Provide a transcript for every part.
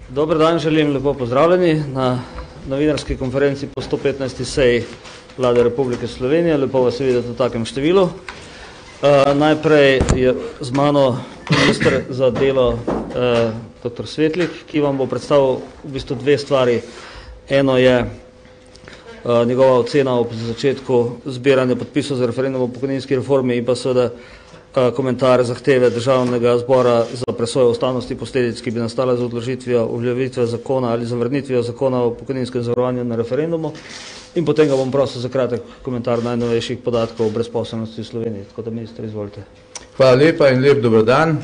Dober dan, želim lepo pozdravljeni na novinarski konferenci po 115. seji Vlade Republike Slovenije. Lepo vas je videti v takem številu. Najprej je z mano minister za delo dr. Svetlik, ki vam bo predstavil v bistvu dve stvari. Eno je njegova ocena ob začetku zbiranja podpisov za referendum o pokojninski reformi in pa seveda komentar zahteve Državnega zbora za presojo ustavnosti posledic, ki bi nastala z odložitvijo uveljavitve zakona ali zavrnitvijo zakona o pokojninskem zavarovanju na referendumu. In potem ga bom prosil za kratek komentar najnovejših podatkov o brezposelnosti v Sloveniji. Tako da, minister, izvolite. Hvala lepa in lep dober dan.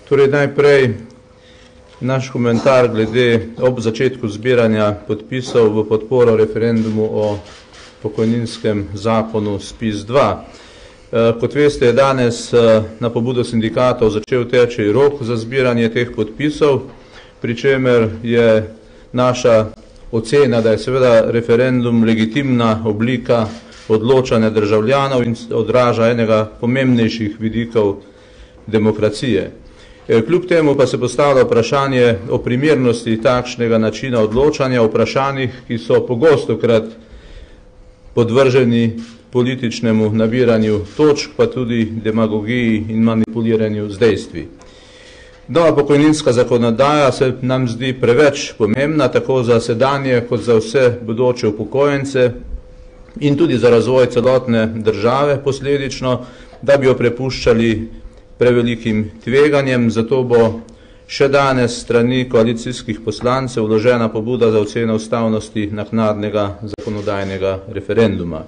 Torej najprej naš komentar glede ob začetku zbiranja podpisov v podporo referendumu o pokojninskem zakonu SPIZ-2. Kot veste, je danes na pobudo sindikatov začel teči rok za zbiranje teh podpisov, pri čemer je naša ocena, da je seveda referendum legitimna oblika odločanja državljanov in odraža enega pomembnejših vidikov demokracije. Kljub temu pa se postavlja vprašanje o primernosti takšnega načina odločanja, o vprašanjih, ki so pogostokrat podvrženi političnemu nabiranju točk, pa tudi demagogiji in manipuliranju z dejstvi. Nova pokojninska zakonodaja se nam zdi preveč pomembna, tako za sedanje kot za vse bodoče upokojence in tudi za razvoj celotne države posledično, da bi jo prepuščali prevelikim tveganjem, zato bo še danes strani koalicijskih poslancev vložena pobuda za oceno ustavnosti naknadnega zakonodajnega referenduma.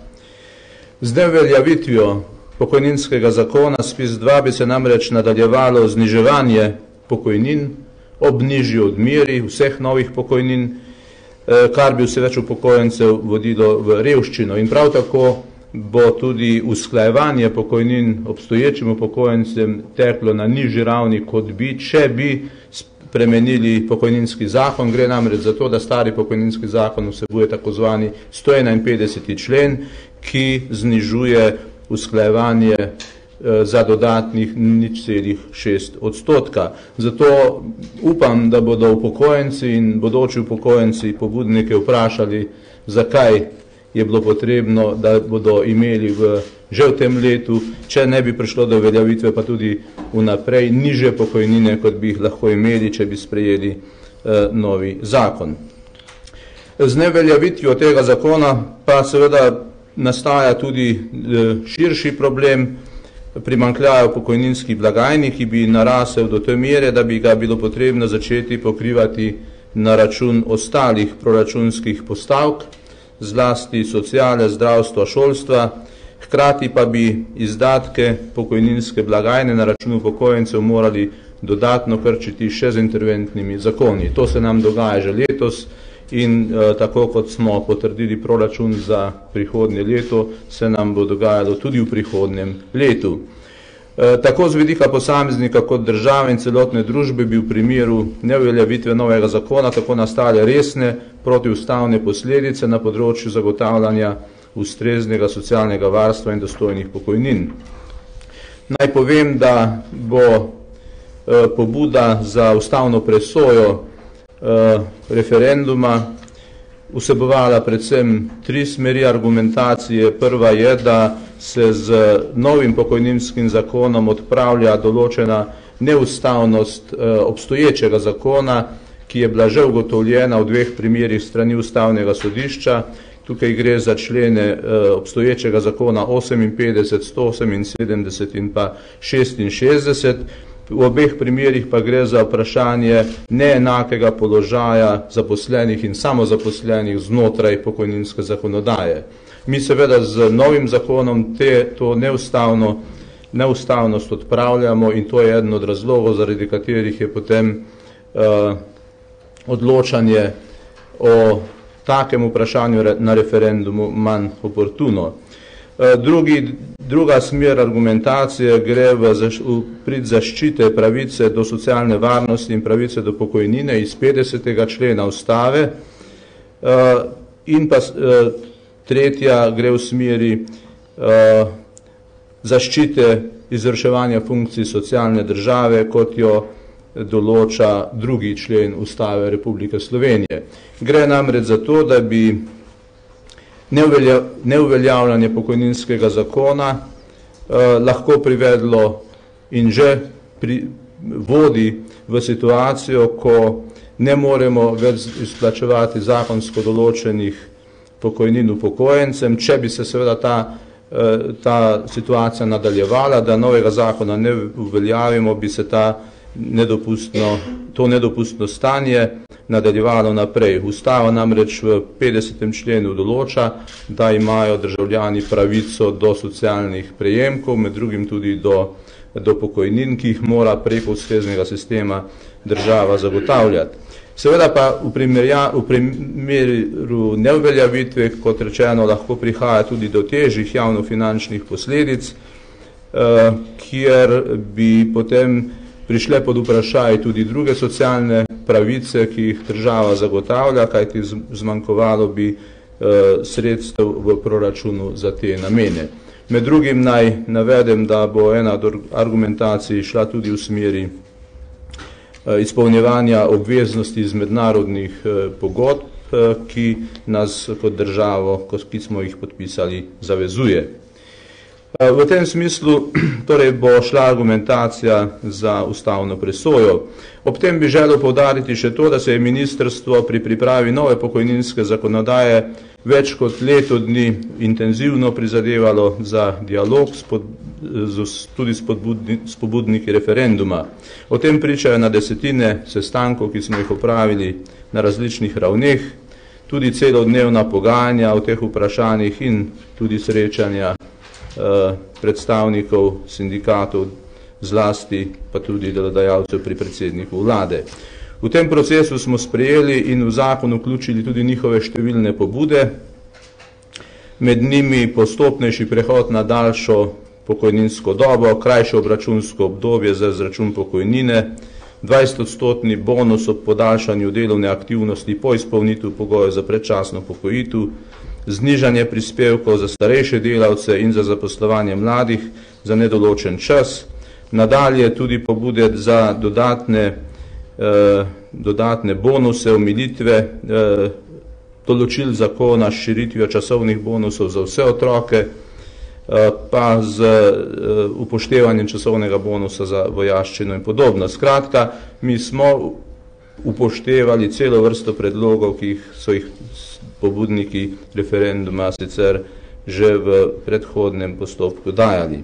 Z neuveljavitvijo pokojninskega zakona SPIZ-2 bi se namreč nadaljevalo zniževanje pokojnin ob nižji odmeri vseh novih pokojnin, kar bi vse več upokojencev vodilo v revščino. In prav tako bo tudi usklajevanje pokojnin obstoječim upokojencem teklo na nižji ravni, kot bi, če bi spremenili pokojninski zakon. Gre namreč za to, da stari pokojninski zakon vsebuje takozvani 151. člen, ki znižuje usklajevanje za dodatnih 0,6%. Zato upam, da bodo upokojenci in bodoči upokojenci pobudnike vprašali, zakaj je bilo potrebno, da bodo imeli že v tem letu, če ne bi prišlo do uveljavitve, pa tudi vnaprej nižje pokojnine, kot bi jih lahko imeli, če bi sprejeli novi zakon. Z neuveljavitvijo tega zakona pa seveda nastaja tudi širši problem primanjkljaja v pokojninski blagajni, ki bi narasel do te mere, da bi ga bilo potrebno začeti pokrivati na račun ostalih proračunskih postavk, zlasti sociale, zdravstva, šolstva, hkrati pa bi izdatke pokojninske blagajne na račun upokojencev morali dodatno krčiti še z interventnimi zakoni. To se nam dogaja že letos in tako kot smo potrdili proračun za prihodnje leto, se nam bo dogajalo tudi v prihodnjem letu. Tako z vidika posameznika kot države in celotne družbe bi v primeru neuveljavitve novega zakona tako nastale resne protiustavne posledice na področju zagotavljanja ustreznega socialnega varstva in dostojnih pokojnin. Naj povem, da bo pobuda za ustavno presojo referenduma vsebovala predvsem tri smeri argumentacije. Prva je, da se z novim pokojninskim zakonom odpravlja določena neustavnost obstoječega zakona, ki je bila že ugotovljena v dveh primerih strani Ustavnega sodišča. Tukaj gre za člene obstoječega zakona 58, 178 in pa 66. V obeh primerih pa gre za vprašanje neenakega položaja zaposlenih in samozaposlenih znotraj pokojninske zakonodaje. Mi seveda z novim zakonom to neustavnost odpravljamo in to je eden od razlogov, zaradi katerih je potem odločanje o takem vprašanju na referendumu manj oportuno. Druga smer argumentacije gre v prid zaščite pravice do socialne varnosti in pravice do pokojnine iz 50. člena Ustave in pa tretja gre v smeri zaščite izvrševanja funkcij socialne države, kot jo določa 2. člen Ustave Republike Slovenije. Gre namreč za to, da bi neuveljavljanje pokojninskega zakona lahko privedlo in že vodi v situacijo, ko ne moremo več izplačevati zakonsko določenih pokojnin upokojencem, če bi se seveda ta situacija nadaljevala, da novega zakona ne uveljavimo, bi se to nedopustno stanje nadaljevalo naprej. Ustava namreč v 50. členu določa, da imajo državljani pravico do socialnih prejemkov, med drugim tudi do pokojnin, ki jih mora preko ustreznega sistema država zagotavljati. Seveda pa v primeru neuveljavitve, kot rečeno, lahko prihaja tudi do težjih javnofinančnih posledic, kjer bi potem prišle pod vprašaj tudi druge socialne pravice, ki jih država zagotavlja, kajti zmanjkovalo bi sredstev v proračunu za te namene. Med drugim naj navedem, da bo ena od argumentacij šla tudi v smeri izpolnjevanja obveznosti iz mednarodnih pogodb, ki nas kot državo, ki smo jih podpisali, zavezuje. V tem smislu torej bo šla argumentacija za ustavno presojo. Ob tem bi želel poudariti še to, da se je ministrstvo pri pripravi nove pokojninske zakonodaje več kot leto dni intenzivno prizadevalo za dialog tudi s pobudniki referenduma. O tem pričajo na desetine sestankov, ki smo jih opravili na različnih ravneh, tudi celodnevna pogajanja o teh vprašanjih in tudi srečanja predstavnikov sindikatov, zlasti pa tudi delodajalcev pri predsedniku vlade. V tem procesu smo sprejeli in v zakon vključili tudi njihove številne pobude, med njimi postopnejši prehod na daljšo pokojninsko dobo, krajše obračunsko obdobje za izračun pokojnine, 20% bonus ob podaljšanju delovne aktivnosti po izpolnitvi pogojev za predčasno upokojitev, znižanje prispevkov za starejše delavce in za zaposlovanje mladih za nedoločen čas, nadalje tudi pobude za dodatne bonuse, omilitve, določil zakona s širitvijo časovnih bonusov za vse otroke, pa z upoštevanjem časovnega bonusa za vojaščino in podobno. Skratka, mi smo upoštevali celo vrsto predlogov, ki so jih pobudniki referenduma sicer že v predhodnem postopku dajali.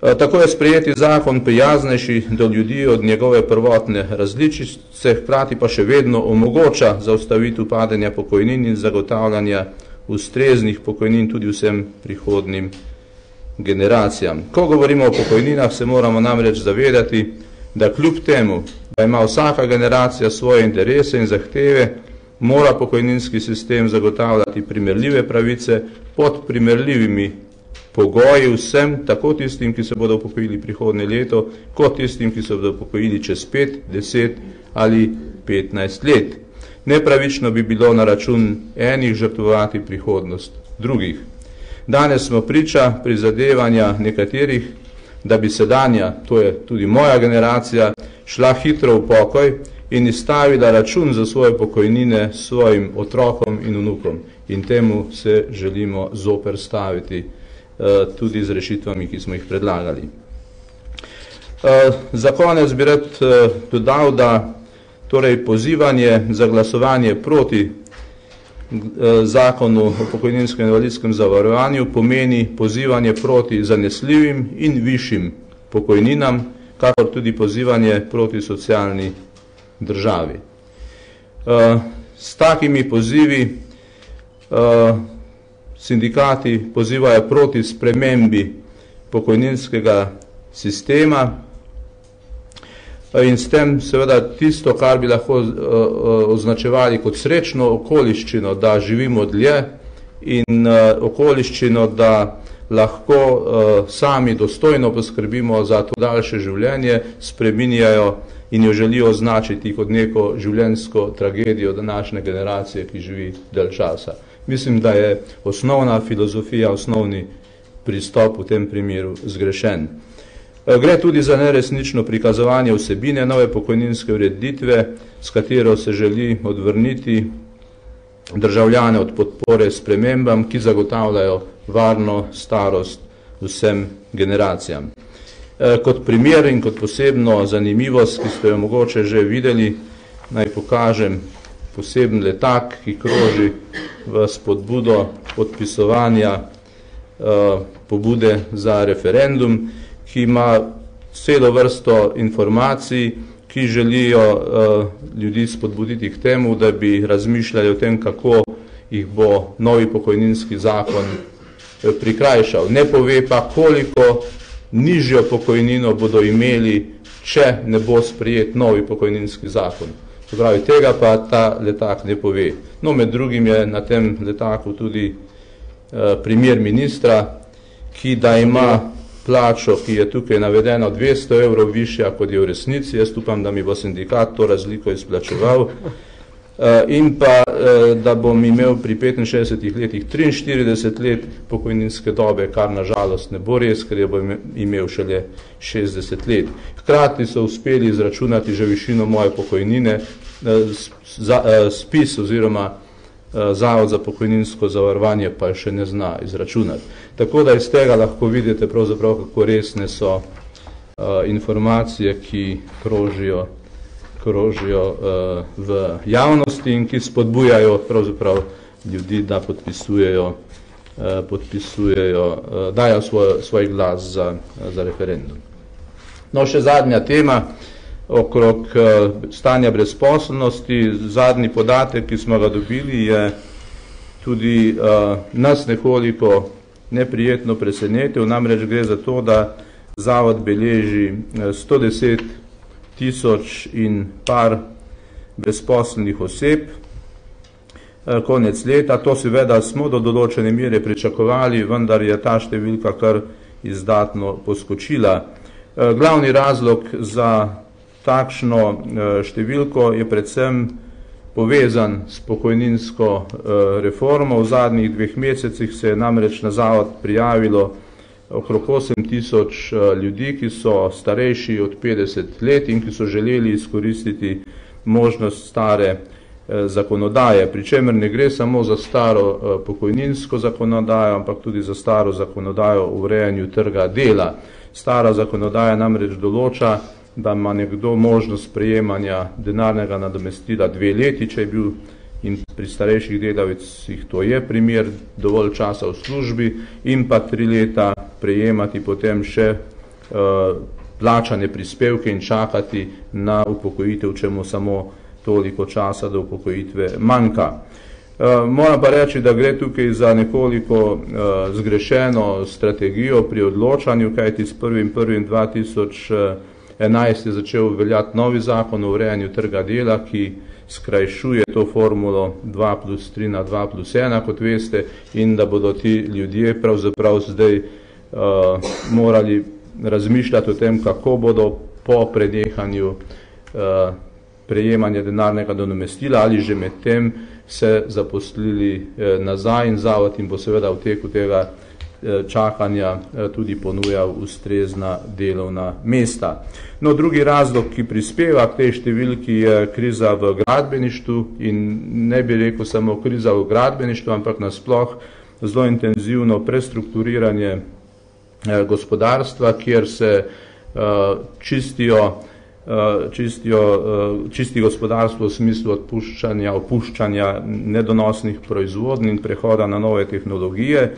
Tako je sprejeti zakon prijaznejši do ljudi od njegove prvotne različice, hkrati pa še vedno omogoča zaustavitev padanja pokojnin in zagotavljanja ustreznih pokojnin tudi vsem prihodnim generacijam. Ko govorimo o pokojninah, se moramo namreč zavedati, da kljub temu, da ima vsaka generacija svoje interese in zahteve, mora pokojninski sistem zagotavljati primerljive pravice pod primerljivimi pogoji vsem, tako tistim, ki se bodo upokojili prihodnje leto, kot tistim, ki se bodo upokojili čez 5, 10 ali 15 let. Nepravično bi bilo na račun enih žrtvovati prihodnost drugih. Danes smo priča prizadevanja nekaterih, da bi sedanja, to je tudi moja generacija, šla hitro v pokoj in izstavila račun za svoje pokojnine svojim otrokom in vnukom. In temu se želimo zoperstaviti tudi z rešitvami, ki smo jih predlagali. Za konec bi rad dodal, da torej pozivanje za glasovanje proti zakonu o pokojninskem in invalidskem zavarovanju pomeni pozivanje proti zanesljivim in višjim pokojninam, kakor tudi pozivanje proti socialni državi. S takimi pozivi sindikati pozivajo proti spremembi pokojninskega sistema in s tem seveda tisto, kar bi lahko označevali kot srečno okoliščino, da živimo dlje in okoliščino, da lahko sami dostojno poskrbimo za to daljše življenje, spreminjajo in jo želijo označiti kot neko življenjsko tragedijo današnje generacije, ki živi dalj časa. Mislim, da je osnovna filozofija, osnovni pristop v tem primeru zgrešen. Gre tudi za neresnično prikazovanje vsebine nove pokojninske ureditve, s katero se želi odvrniti državljane od podpore spremembam, ki zagotavljajo varno starost vsem generacijam. Kot primer in kot posebno zanimivost, ki ste jo mogoče že videli, naj pokažem poseben letak, ki kroži v spodbudo podpisovanja pobude za referendum, ki ima celo vrsto informacij, ki želijo ljudi spodbuditi k temu, da bi razmišljali o tem, kako jih bo novi pokojninski zakon prikrajšal. Ne pove pa, koliko nižjo pokojnino bodo imeli, če ne bo sprejet novi pokojninski zakon. To pravi, tega pa ta letak ne pove. No, med drugim je na tem letaku tudi primer ministra, ki da ima plačo, ki je tukaj navedena 200 evrov višja, kot je v resnici. Jaz upam, da mi bo sindikat to razliko izplačeval. In pa, da bom imel pri 65 letih 43 let pokojninske dobe, kar nažalost ne bo res, ker je bo imel šele 60 let. Hkrati so uspeli izračunati že višino moje pokojnine, spis oziroma Zavod za pokojninsko zavarovanje pa še ne zna izračunati. Tako da iz tega lahko vidite pravzaprav, kako resne so informacije, ki krožijo v javnosti in ki spodbujajo pravzaprav ljudi, da dajo svoj glas za referendum. No, še zadnja tema okrog stanja brezposelnosti. Zadnji podatek, ki smo ga dobili, je tudi nas nekoliko neprijetno presenetil. Namreč gre za to, da zavod beleži 110 tisoč in par brezposelnih oseb konec leta. To seveda smo do določene mere pričakovali, vendar je ta številka kar izdatno poskočila. Glavni razlog za takšno številko je predvsem povezan s pokojninsko reformo. V zadnjih 2 mesecih se je namreč na zavod prijavilo okrog 8 tisoč ljudi, ki so starejši od 50 let in ki so želeli izkoristiti možnost stare zakonodaje, pri čemer ne gre samo za staro pokojninsko zakonodajo, ampak tudi za staro zakonodajo o urejanju trga dela. Stara zakonodaja namreč določa, da ima nekdo možnost prejemanja denarnega nadomestila 2 leti, če je bil, in pri starejših delavcih to je primer, dovolj časa v službi, in pa 3 leta prejemati potem še plačane prispevke in čakati na upokojitev, če mu samo toliko časa do upokojitve manjka. Moram pa reči, da gre tukaj za nekoliko zgrešeno strategijo pri odločanju, kajti s 1.1.2011 je začel veljati novi zakon o urejanju trga dela, ki skrajšuje to formulo 2+3 na 2+1, kot veste, in da bodo ti ljudje pravzaprav zdaj morali razmišljati o tem, kako bodo po prenehanju prejemanja denarnega nadomestila ali že med tem se zaposlili nazaj, in zavod jim bo seveda v teku tega čakanja tudi ponujal ustrezna delovna mesta. No, drugi razlog, ki prispeva k tej številki, je kriza v gradbeništvu, in ne bi rekel samo kriza v gradbeništvu, ampak nasploh zelo intenzivno prestrukturiranje gospodarstva, kjer se čisti gospodarstvo v smislu opuščanja nedonosnih proizvodnj in prehoda na nove tehnologije.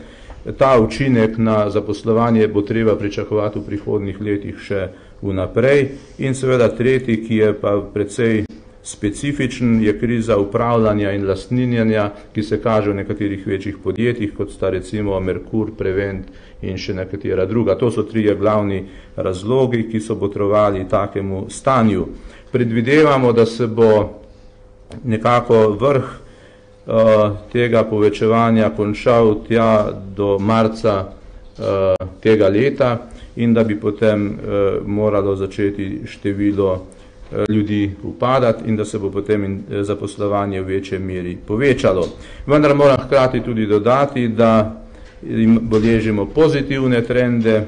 Ta učinek na zaposlovanje bo treba pričakovati v prihodnjih letih še vnaprej. In seveda tretji, ki je pa precej specifičen, je kriza upravljanja in lastninjenja, ki se kaže v nekaterih večjih podjetjih, kot sta recimo Merkur, Prevent in še nekatera druga. To so 3 glavni razlogi, ki so botrovali takemu stanju. Predvidevamo, da se bo nekako vrh tega povečevanja končal tja do marca tega leta in da bi potem moralo začeti število ljudi upadati in da se bo potem zaposlovanje v večjem meri povečalo. Vendar moram hkrati tudi dodati, da beležimo pozitivne trende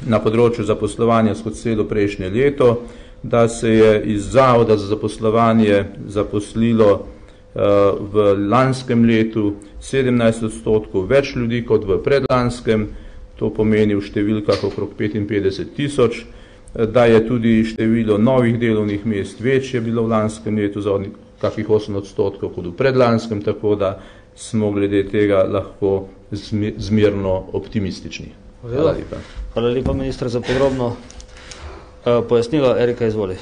na področju zaposlovanja skozi celo prejšnje leto, da se je iz Zavoda za zaposlovanje zaposlilo v lanskem letu 17% več ljudi kot v predlanskem, to pomeni v številkah okrog 55 tisoč, da je tudi število novih delovnih mest večje bilo v lanskem letu za kakih 8% kot v predlanskem, tako da smo glede tega lahko zmerno optimistični. Hvala lepa. Hvala lepa, minister, za podrobno pojasnilo. Erika, izvoli.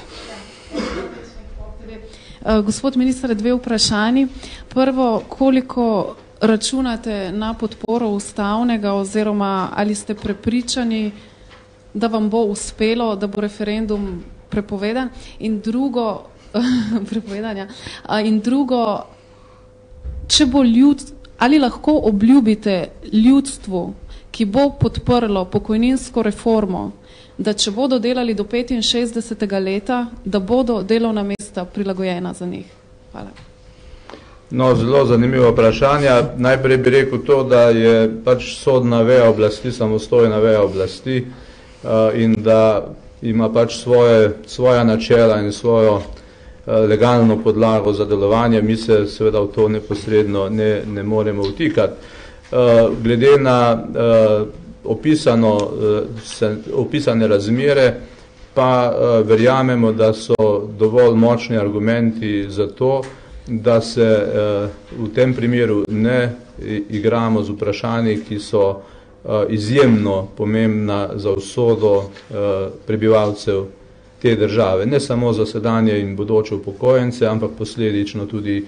Gospod minister, dve vprašanji. Prvo, koliko računate na podporo ustavnega oziroma ali ste prepričani, da vam bo uspelo, da bo referendum prepovedan? In drugo, če bo ali lahko obljubite ljudstvu, ki bo podprlo pokojninsko reformo, da če bodo delali do 65. leta, da bodo delovna mesta prilagojena za njih? Hvala. No, zelo zanimivo vprašanje. Najprej bi rekel to, da je pač sodna veja oblasti, samostojna veja oblasti in da ima pač svoja načela in svojo legalno podlago za delovanje. Mi se seveda v to neposredno ne moremo vtikati. Glede na opisane razmere, pa verjamemo, da so dovolj močni argumenti za to, da se v tem primeru ne igramo z vprašanji, ki so izjemno pomembna za usodo prebivalcev te države. Ne samo za sedanje in bodoče upokojence, ampak posledično tudi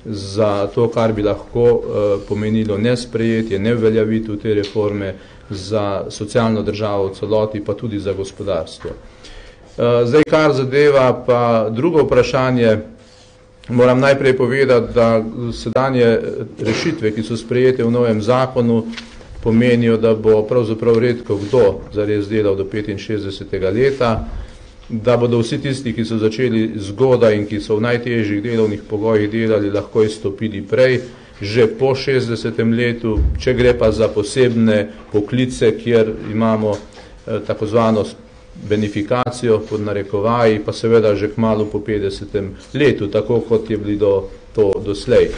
za to, kar bi lahko pomenilo nesprejetje, neuveljavitev te reforme za socialno državo v celoti, pa tudi za gospodarstvo. Zdaj, kar zadeva pa drugo vprašanje, moram najprej povedati, da sedanje rešitve, ki so sprejete v novem zakonu, pomenijo, da bo pravzaprav redko kdo zares delal do 65. leta, da bodo vsi tisti, ki so začeli zgodaj in ki so v najtežjih delovnih pogojih delali, lahko izstopili prej, že po 60. letu, če gre pa za posebne poklice, kjer imamo takozvano benefikacijo pod narekovaji, pa seveda že kmalu po 50. letu, tako kot je bilo to doslej.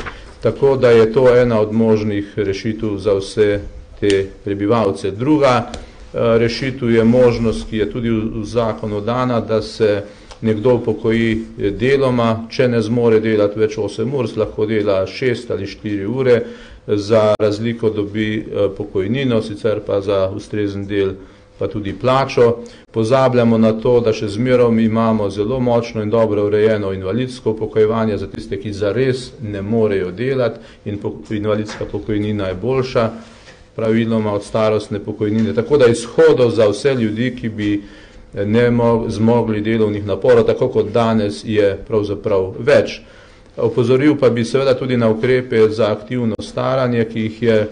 Tako da je to ena od možnih rešitev za vse te prebivalce. Druga rešitev je možnost, ki je tudi v zakonu dana, da se nekdo upokoji deloma, če ne zmore delati več 8 ur, lahko dela 6 ali 4 ure, za razliko dobi pokojnino, sicer pa za ustrezen del pa tudi plačo. Pozabljamo na to, da še zmerom imamo zelo močno in dobro urejeno invalidsko upokojevanje za tiste, ki zares ne morejo delati, in invalidska pokojnina je boljša praviloma od starostne pokojnine. Tako da izhodov za vse ljudi, ki bi ne zmogli delovnih naporov, tako kot danes, je pravzaprav več. Opozoril pa bi seveda tudi na ukrepe za aktivno staranje, ki jih je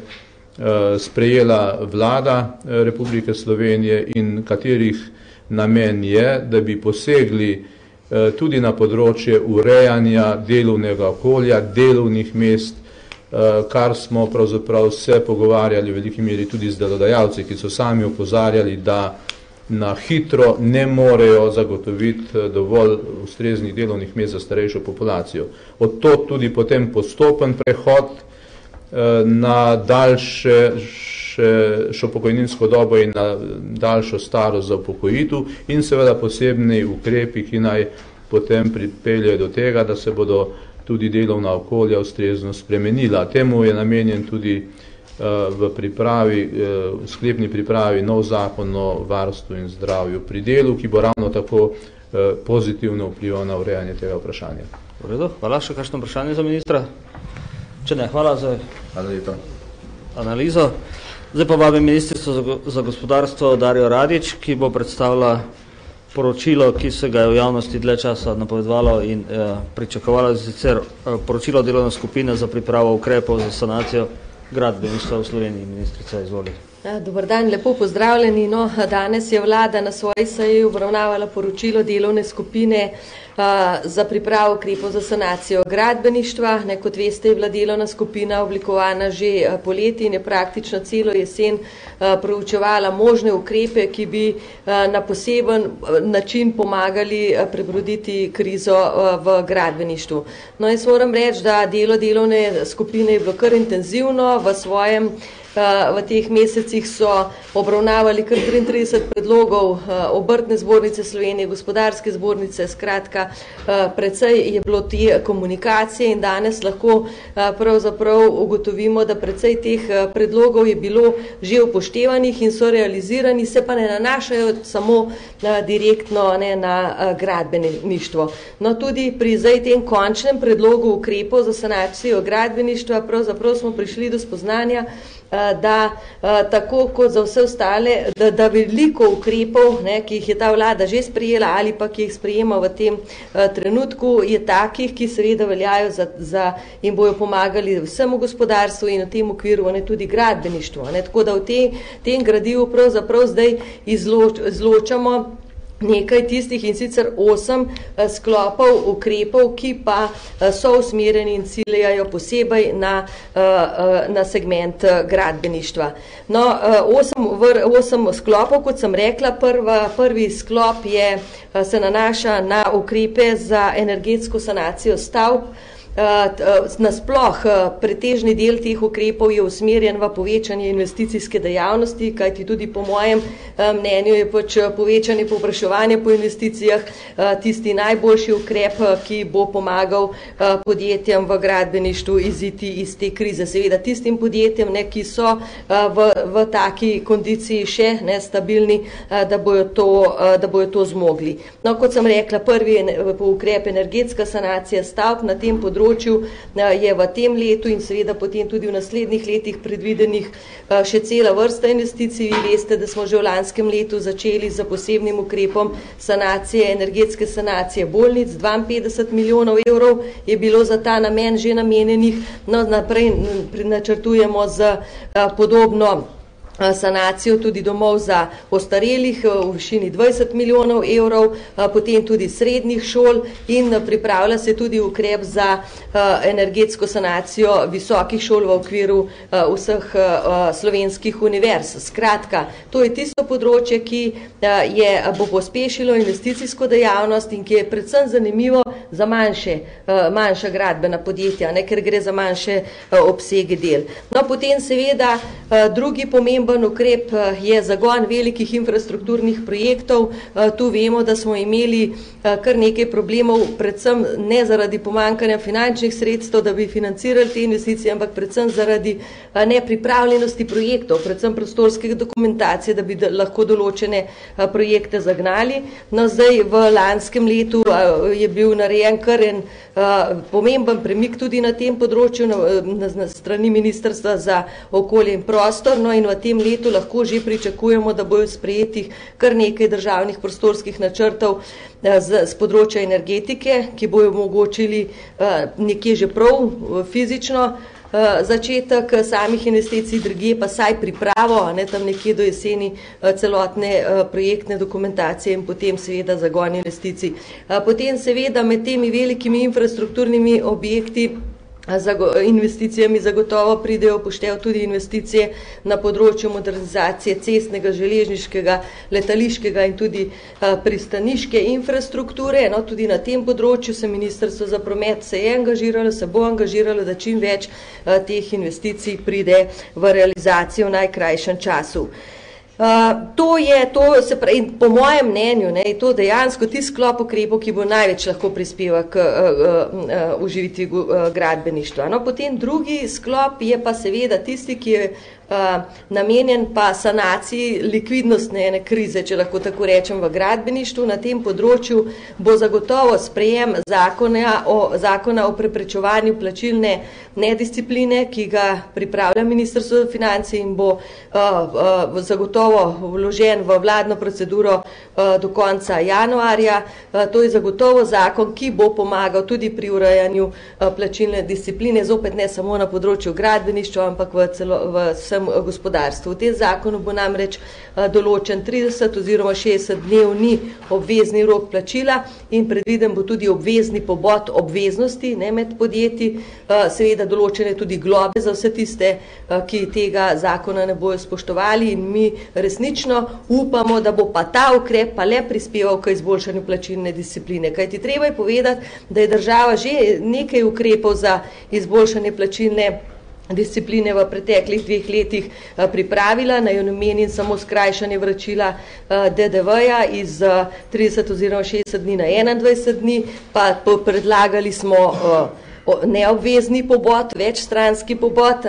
sprejela vlada Republike Slovenije in katerih namen je, da bi posegli tudi na področje urejanja delovnega okolja, delovnih mest, kar smo pravzaprav se pogovarjali v veliki meri tudi z delodajalci, ki so sami opozarjali, da na hitro ne morejo zagotoviti dovolj ustreznih delovnih mest za starejšo populacijo. Od to tudi potem postopen prehod na daljšo pokojninsko dobo in na daljšo starost za upokojitev in seveda posebni ukrepi, ki naj potem pripeljejo do tega, da se bodo tudi delovna okolja ustrezno spremenila. Temu je namenjen tudi v sklepni pripravi nov zakon o varstvu in zdravju pri delu, ki bo ravno tako pozitivno vplival na urejanje tega vprašanja. V redu, hvala. Še kakšno vprašanje za ministra? Če ne, hvala za analizo. Zdaj pa vabim ministrico za gospodarstvo Darjo Radić, ki bo predstavila poročilo, ki se ga je v javnosti dlje časa napovedovalo in pričakovalo, sicer poročilo delovne skupine za pripravo ukrepov za sanacijo gradbeništva v Sloveniji. Ministrica, izvolite. Dobar dan, lepo pozdravljeni. No, danes je vlada na svoji seji obravnavala poročilo delovne skupine za pripravo ukrepov za sanacijo gradbeništva. Kot veste, je bila delovna skupina oblikovana že poleti in je praktično celo jesen proučevala možne ukrepe, ki bi na poseben način pomagali prebroditi krizo v gradbeništvu. No, jaz moram reči, da delo delovne skupine je bilo kar intenzivno. V teh mesecih so obravnavali kar 33 predlogov Obrtne zbornice Slovenije, Gospodarske zbornice, skratka, precej je bilo te komunikacije in danes lahko pravzaprav ugotovimo, da precej teh predlogov je bilo že upoštevanih in so realizirani, se pa ne nanašajo samo direktno na gradbeništvo. No, tudi pri zdaj tem končnem predlogu ukrepov za sanacijo gradbeništva pravzaprav smo prišli do spoznanja, da tako kot za vse ostale, da veliko ukrepov, ki jih je ta vlada že sprejela ali pa ki jih sprejema v tem trenutku, je takih, ki seveda veljajo in bojo pomagali vsemu gospodarstvu in v tem okviru tudi gradbeništvu. Tako da v tem gradivu pravzaprav zdaj izločamo nekaj tistih in sicer 8 sklopov ukrepov, ki pa so usmerjeni in ciljajo posebej na segment gradbeništva. No, 8 sklopov, kot sem rekla, prvi sklop se nanaša na ukrepe za energetsko sanacijo stavb. Nasploh pretežni del teh ukrepov je usmerjen v povečanje investicijske dejavnosti, kajti tudi po mojem mnenju je povečanje povpraševanja po investicijah tisti najboljši ukrep, ki bo pomagal podjetjem v gradbeništvu iziti iz te krize. Seveda tistim podjetjem, ki so v taki kondiciji še nestabilni, da bojo to zmogli. No, kot sem rekla, prvi ukrep energetska sanacija stavb na tem področju je v tem letu in seveda potem tudi v naslednjih letih predvidenih še cela vrsta investicij. Vi veste, da smo že v lanskem letu začeli z posebnim ukrepom energetske sanacije bolnic. 52 milijonov evrov je bilo za ta namen že namenjenih. No, naprej načrtujemo z podobno sanacijo tudi domov za ostarelih v višini 20 milijonov evrov, potem tudi srednjih šol in pripravlja se tudi ukrep za energetsko sanacijo visokih šol v okviru vseh slovenskih univerz. Skratka, to je tisto področje, ki bo pospešilo investicijsko dejavnost in ki je predvsem zanimivo za manjša gradbena podjetja, ker gre za manjše obsege del. No, potem seveda drugi pomemben ukrep je zagon velikih infrastrukturnih projektov. Tu vemo, da smo imeli kar nekaj problemov, predvsem ne zaradi pomankanja finančnih sredstev, da bi financirali te investicije, ampak predvsem zaradi nepripravljenosti projektov, predvsem prostorske dokumentacije, da bi lahko določene projekte zagnali. No, zdaj v lanskem letu je bil narejen kar en pomemben premik tudi na tem področju na strani Ministrstva za okolje in prostor. No, in v tem letu lahko že pričakujemo, da bojo sprejeti kar nekaj državnih prostorskih načrtov z področja energetike, ki bojo omogočili nekje že prav fizično začetek samih investicij, drugje pa saj pripravo, tam nekje do jeseni celotne projektne dokumentacije in potem seveda zagon investicij. Potem seveda med temi velikimi infrastrukturnimi objekti investicijami zagotovo pridejo upoštev tudi investicije na področju modernizacije cestnega, železniškega, letališkega in tudi pristaniške infrastrukture. No, tudi na tem področju se Ministrstvo za promet se bo angažiralo, da čim več teh investicij pride v realizacijo v najkrajšem času. Po mojem mnenju je to dejansko tisti sklop ukrepov, ki bo največ lahko prispeval k oživitvi gradbeništva. No, potem drugi sklop je pa seveda tisti, ki je namenjen pa sanaciji likvidnostne krize, če lahko tako rečem, v gradbeništvu. Na tem področju bo zagotovo sprejem zakona o preprečevanju plačilne nediscipline, ki ga pripravlja Ministrstvo za finance in bo zagotovo vložen v vladno proceduro do konca januarja. To je zagotovo zakon, ki bo pomagal tudi pri urejanju plačilne discipline, zopet ne samo na področju gradbeništva, ampak v vsem celotnem gospodarstvu. V tem zakonu bo namreč določen 30 oziroma 60 dnevni obvezni rok plačila in predviden bo tudi obvezni pobod obveznosti, ne, med podjetji, seveda določene tudi globe za vse tiste, ki tega zakona ne bojo spoštovali, in mi resnično upamo, da bo pa ta ukrep pa le prispeval k izboljšanju plačilne discipline. Kajti treba je povedati, da je država že nekaj ukrepov za izboljšanje plačilne discipline v preteklih 2 letih pripravila. Naj omenim samo skrajšanje vračila DDV-ja iz 30 oziroma 60 dni na 21 dni, pa predlagali smo neobvezni pobod, večstranski pobod,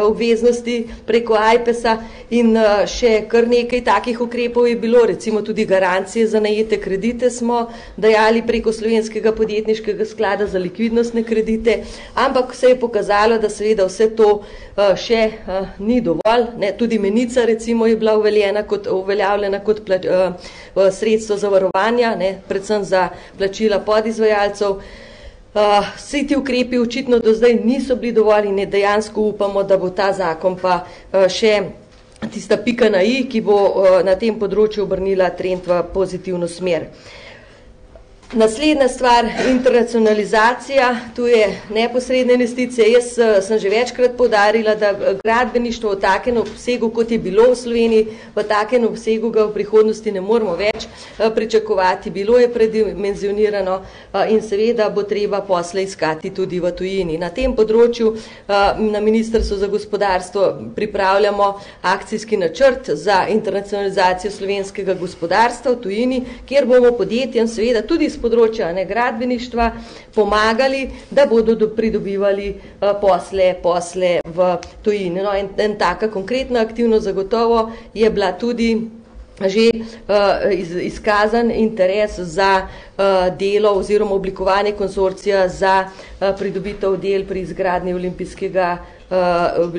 obveznosti preko AJPES-a in še kar nekaj takih ukrepov je bilo, recimo tudi garancije za najete kredite smo dajali preko Slovenskega podjetniškega sklada za likvidnostne kredite, ampak se je pokazalo, da seveda vse to še ni dovolj, ne, tudi menica recimo je bila uveljavljena kot sredstvo zavarovanja, ne, predvsem za plačila podizvajalcev. Vsi ti ukrepi očitno do zdaj niso bili dovolj in dejansko upamo, da bo ta zakon pa še tista pika na i, ki bo na tem področju obrnila trend v pozitivno smer. Naslednja stvar, internacionalizacija, tu je neposredne investicije. Jaz sem že večkrat poudarila, da gradbeništvo v takem obsegu, kot je bilo v Sloveniji, v takem obsegu ga v prihodnosti ne moramo več pričakovati. Bilo je predimenzionirano in seveda bo treba posle iskati tudi v tujini. Na tem področju na Ministrstvu za gospodarstvo pripravljamo akcijski načrt za internacionalizacijo slovenskega gospodarstva v tujini, kjer bomo podjetjem seveda tudi področja gradbeništva pomagali, da bodo pridobivali posle v tujini. No, in taka konkretna aktivnost zagotovo je bila tudi že izkazan interes za delo oziroma oblikovanje konzorcija za pridobitev del pri izgradnji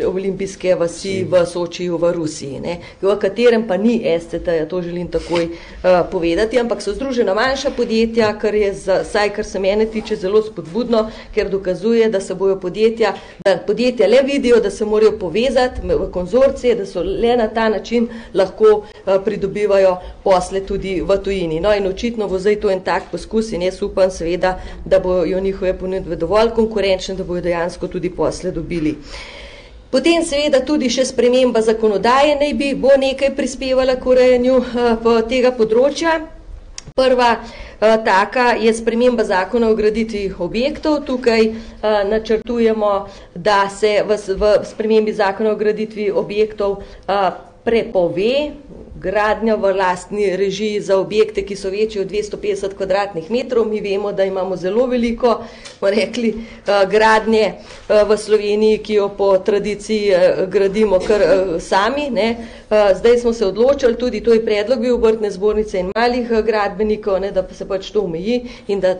olimpijske vasi v Sočiju v Rusiji, ne, v katerem pa ni SCT-ja, to želim takoj povedati, ampak so združena manjša podjetja, kar je saj, kar se mene tiče, zelo spodbudno, ker dokazuje, da se bojo podjetja le vidijo, da se morajo povezati v konzorcije, da so le na ta način lahko pridobivajo posle tudi v tujini. No in očitno bo zdaj to en tak poskus in jaz upam seveda, da bojo njihove ponudbe dovolj konkurenčne, da bojo dejansko tudi posle dobili. Potem seveda tudi še sprememba zakonodaje bo nekaj prispevala k urejanju tega področja. Prva taka je sprememba zakona o graditvi objektov. Tukaj načrtujemo, da se v spremembi zakona o graditvi objektov prepove gradnja v lastni režiji za objekte, ki so večji od 250 kvadratnih metrov. Mi vemo, da imamo zelo veliko, gradnje v Sloveniji, ki jo po tradiciji gradimo kar sami, ne. Zdaj smo se odločili, tudi to je predlog bil Obrtne zbornice in malih gradbenikov, ne, da se pač to omeji in da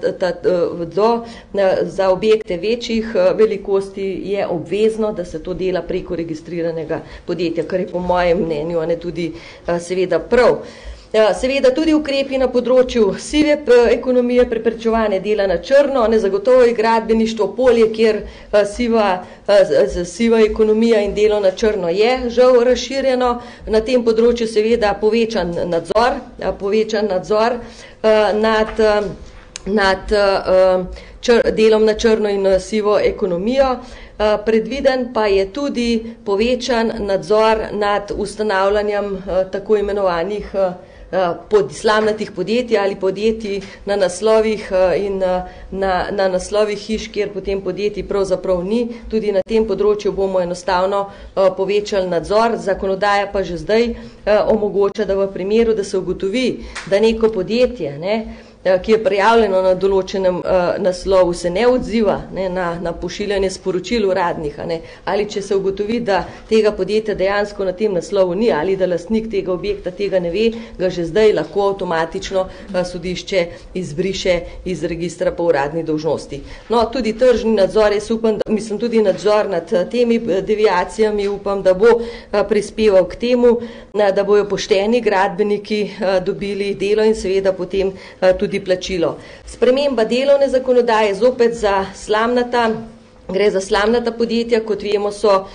za objekte večjih velikosti je obvezno, da se to dela preko registriranega podjetja, kar je po mojem mnenju tudi seveda prav. Seveda tudi ukrepi na področju sive ekonomije, preprečevanje dela na črno, zagotovo je gradbeništvo polje, kjer siva ekonomija in delo na črno je žal razširjeno. Na tem področju seveda povečan nadzor nad delom na črno in sivo ekonomijo. Predviden pa je tudi povečan nadzor nad ustanavljanjem tako imenovanih slamnatih podjetij ali podjetij na naslovih in na naslovih hiš, kjer potem podjetij pravzaprav ni. Tudi na tem področju bomo enostavno povečali nadzor. Zakonodaja pa že zdaj omogoča, da v primeru, da se ugotovi, da neko podjetje, ki je prijavljeno na določenem naslovu, se ne odziva na pošiljanje sporočil uradnih, ali če se ugotovi, da tega podjetja dejansko na tem naslovu ni, ali da lastnik tega objekta tega ne ve, ga že zdaj lahko avtomatično sodišče izbriše iz registra po uradni dolžnosti. No, tudi tržni nadzor, jaz upam, tudi nadzor nad temi deviacijami, upam, da bo prispeval k temu, da bojo pošteni gradbeniki dobili delo in seveda potem tudi plačilo. Sprememba delovne zakonodaje zopet za slamnata Gre za slamnata podjetja, kot vemo so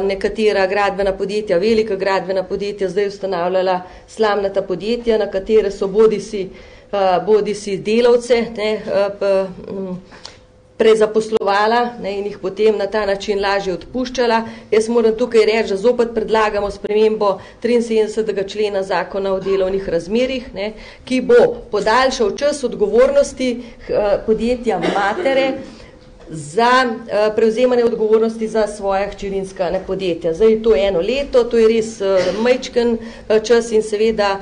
nekatera gradbena podjetja, velika gradbena podjetja zdaj ustanavljala slamnata podjetja, na katere so bodisi delavce prezaposlovala in jih potem na ta način lažje odpuščala. Jaz moram tukaj reči, da zopet predlagamo spremembo 73. člena zakona o delovnih razmerjih, ki bo podaljšal čas odgovornosti podjetja matere za prevzemanje odgovornosti za svoja hčerinska podjetja. Zdaj to je 1 leto, to je res majčken čas in seveda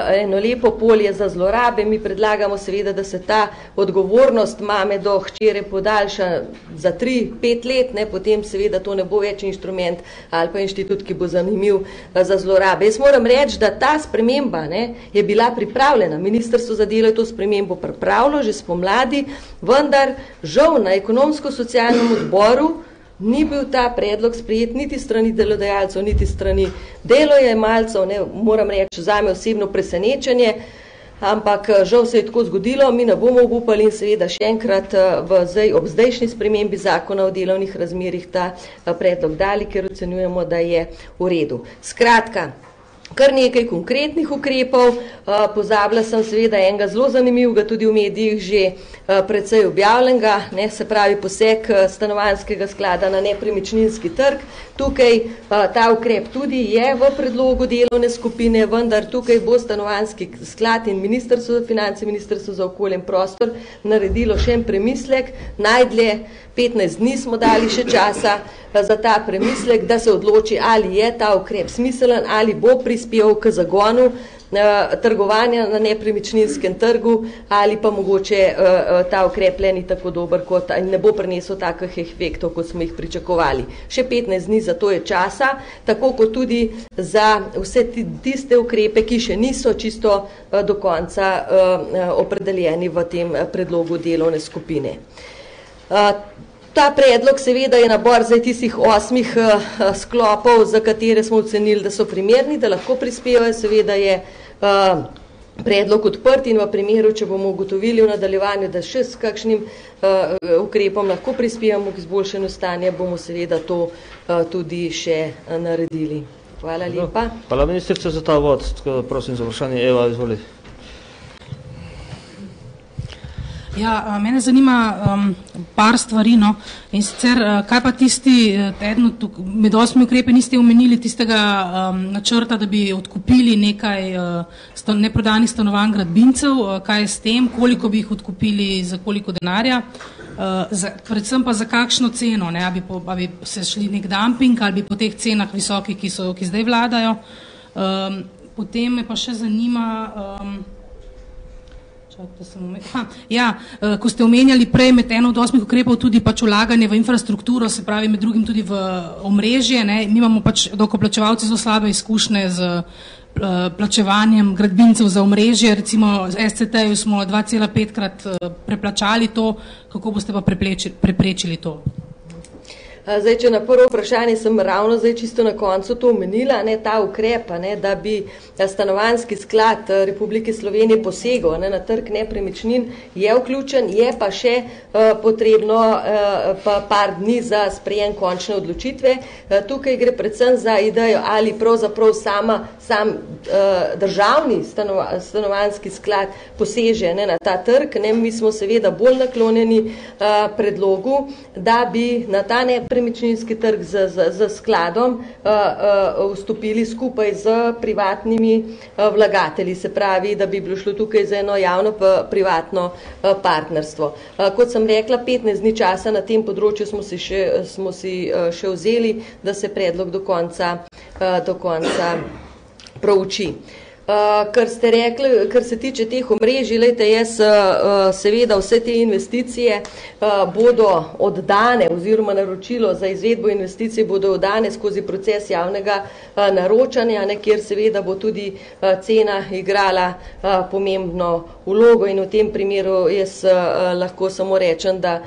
eno lepo polje za zlorabe. Mi predlagamo seveda, da se ta odgovornost mame do hčere podaljša za 3-5 let, potem seveda to ne bo več inštrument ali pa inštitut, ki bo zanimiv za zlorabe. Jaz moram reči, da ta sprememba je bila pripravljena. Ministrstvo za delo je to spremembo pripravilo že spomladi, vendar žal na ekonomsko-socialnem odboru ni bil ta predlog sprejet niti strani delodajalcev, niti strani delojemalcev, moram reči, zame osebno presenečenje, ampak žal se je tako zgodilo, mi ne bomo obupali in seveda še enkrat ob zdajšnji spremembi zakona o delovnih razmerjih ta predlog dali, ker ocenjujemo, da je v redu. Skratka, kar nekaj konkretnih ukrepov, pozabila sem seveda enega zelo zanimivega, tudi v medijih že precej objavljenega, se pravi poseg stanovanjskega sklada na nepremičninski trg. Tukaj ta ukrep tudi je v predlogu delovne skupine, vendar tukaj bo stanovanjski sklad in Ministrstvo za finance, Ministrstvo za okolje in prostor naredilo še en premislek, najdlje 15 dni smo dali še časa za ta premislek, da se odloči, ali je ta ukrep smiselen, ali bo prispeval k zagonu trgovanja na nepremičninskem trgu, ali pa mogoče ta ukrep le ni tako dober kot ne bo prinesel takih efektov, kot smo jih pričakovali. Še 15 dni za to je časa, tako kot tudi za vse tiste ukrepe, ki še niso čisto do konca opredeljeni v tem predlogu delovne skupine. Ta predlog seveda je nabor zdaj tistih 8 sklopov, za katere smo ocenili, da so primerni, da lahko prispevajo. Seveda je predlog odprt in v primeru, če bomo ugotovili v nadaljevanju, da še s kakšnim ukrepom lahko prispevamo k izboljšanju stanja, bomo seveda to tudi še naredili. Hvala lepa. Hvala ministrica za ta vod, tako prosim za vprašanje. Eva, izvoli. Ja, mene zanima par stvari, in sicer, kaj pa tisti, med 8 ukrepe niste omenili tistega načrta, da bi odkupili nekaj neprodanih stanovanj gradbincev, kaj je s tem, koliko bi jih odkupili, za koliko denarja, predvsem pa za kakšno ceno, ali bi se šli nek dumping, ali bi po teh cenah visokih, ki zdaj vladajo. Potem me pa še zanima, ko ste omenjali prej med eno od 8 ukrepov tudi pač vlaganje v infrastrukturo, se pravi med drugim tudi v omrežje, mi imamo pač davkoplačevalci zelo slabe izkušnje z plačevanjem gradbincev za omrežje, recimo z SCT-ju smo 2,5-krat preplačali to, kako boste pa preprečili to? Zdaj, če na prvo vprašanje sem ravno zdaj čisto na koncu to omenila, ta ukrep, da bi stanovanjski sklad Republike Slovenije posegel na trg nepremičnin, je vključen, je pa še potrebno par dni za sprejem končne odločitve. Tukaj gre predvsem za idejo, ali pravzaprav sam državni stanovanjski sklad poseže na ta trg. Mi smo seveda bolj naklonjeni predlogu, da bi na ta nepremičninski trg z skladom vstopili skupaj z privatnimi vlagatelji, se pravi, da bi bilo šlo tukaj za eno javno-privatno partnerstvo. Kot sem rekla, 15 dni časa na tem področju smo si še vzeli, da se predlog do konca prouči. Kar ste rekli, kar se tiče teh omrežij, jaz seveda vse te investicije bodo oddane oziroma naročilo za izvedbo investicij bodo oddane skozi proces javnega naročanja, kjer seveda bo tudi cena igrala pomembno vlogo in v tem primeru jaz lahko samo rečem, da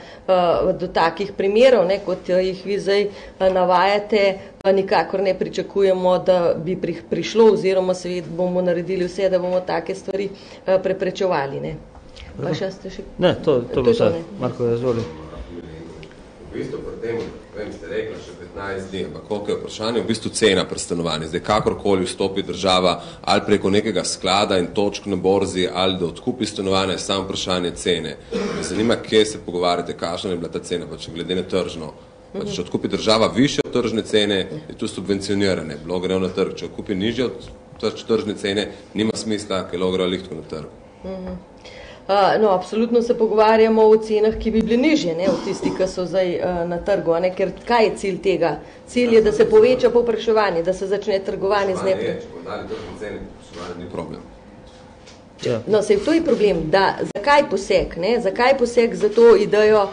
do takih primerov, kot jih vi zdaj navajate, nikakor ne pričakujemo, da bi prišlo oziroma seveda bomo naredili vse, da bomo take stvari preprečevali. Pa še ste še... Ne, to je vse. Marko, izvoli. 14 dni, ampak koliko je vprašanje, v bistvu cena pri stanovanju. Zdaj, kakorkoli vstopi država ali preko nekega sklada in točk na borzi ali da odkupi stanovanje, je samo vprašanje cene. Me zanima, kje se pogovarjate, kakšna je bila ta cena, pač glede na tržno. Pač, če odkupi država više od tržne cene, je to subvencionirane, bilo grejo na trg. Če odkupi nižje od tržne cene, nima smisla, ker grejo lihtko na trg. No, absolutno se pogovarjamo o cenah, ki bi bili nižje, ne, od tistih, ki so zdaj na trgu, ne, ker kaj je cilj tega? Cilj je, da se poveča povpraševanje, da se začne trgovanje z nepremičninami. Če bo dali tržne cene, povpraševanje ni problem. No, sej to je problem, da zakaj poseg, ne? Zakaj poseg za to idejo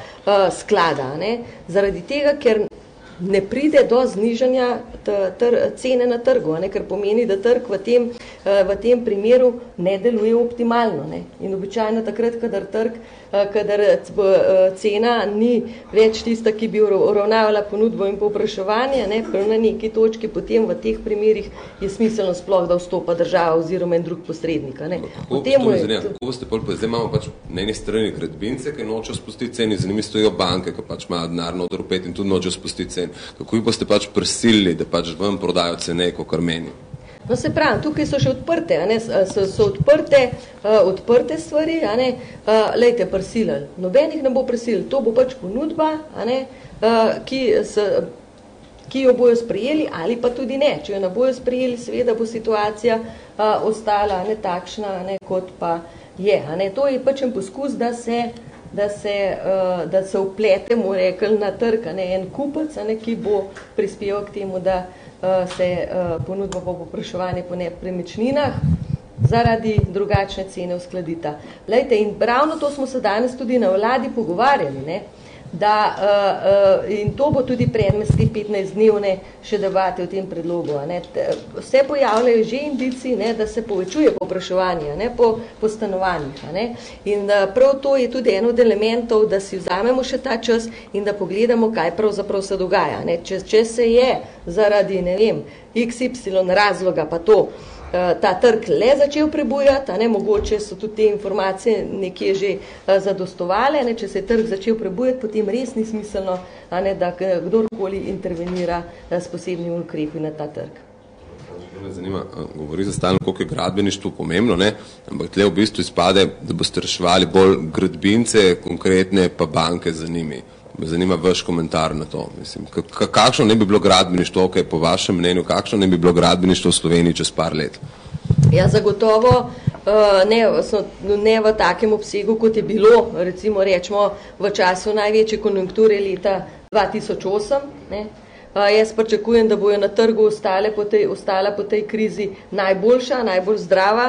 sklada, ne? Zaradi tega, ker ne pride do znižanja cene na trgu, ne? Ker pomeni, da trg v tem primeru ne deluje optimalno, ne? In običajno takrat, kadar cena ni več tista, ki bi uravnavala ponudbo in povpraševanje, ne? Na neki točki potem v teh primerih je smiselno sploh, da vstopa država oziroma en drug posrednik. Ne? Kako boste zdaj imamo pač na eni strani gradbince, ki nočejo spustiti ceni, za njimi stojijo banke, ki pač imajo denar noter v pet in tudi nočejo spustiti ceni. Kako jih boste pač prisilili, da pač vam prodajo cene, kakor meni? No, se pravi, tukaj so še odprte, a ne? So odprte stvari, a ne? Lejte, prisilili. Nobenih ne bo prisilil, to bo pač ponudba, a ne? Ki jo bojo sprejeli ali pa tudi ne. Če jo ne bojo sprejeli, seveda bo situacija ostala ne takšna, ne, kot pa je. A ne? To je pač en poskus, da se vpletemo, rekli, na trg, a ne, en kupec, a ne, ki bo prispeval k temu, da se ponudba po povpraševanje po nepremičninah zaradi drugačne cene uskladita. Lejte, in ravno to smo se danes tudi na vladi pogovarjali, ne, da, in to bo tudi predmet te 15-dnevne še debate v tem predlogu. Ne. Se pojavljajo že indici, ne, da se povečuje povpraševanje, ne, po stanovanjih. Ne. In prav to je tudi en od elementov, da si vzamemo še ta čas in da pogledamo, kaj pravzaprav se dogaja. Ne. Če se je zaradi, ne vem, XY razloga pa to, ta trg le začel prebujati, a ne, mogoče so tudi te informacije nekje že zadostovale, ne, če se je trg začel prebujati, potem res ni smiselno, a ne, da kdorkoli intervenira s posebnimi ukrepi na ta trg. Me zanima, govori za stalno, koliko je gradbeništvo pomembno, ne? Ampak tle v bistvu izpade, da boste reševali bolj gradbince, konkretne pa banke za njimi. Me zanima vaš komentar na to. Mislim, kakšno ne bi bilo gradbeništvo, okay, po vašem mnenju, kakšno ne bi bilo gradbeništvo v Sloveniji čez par let? Ja, zagotovo ne v takem obsegu, kot je bilo, recimo rečemo, v času največje konjunkture leta 2008, ne. Jaz pričakujem, da bojo na trgu ostala po tej krizi najboljša, najbolj zdrava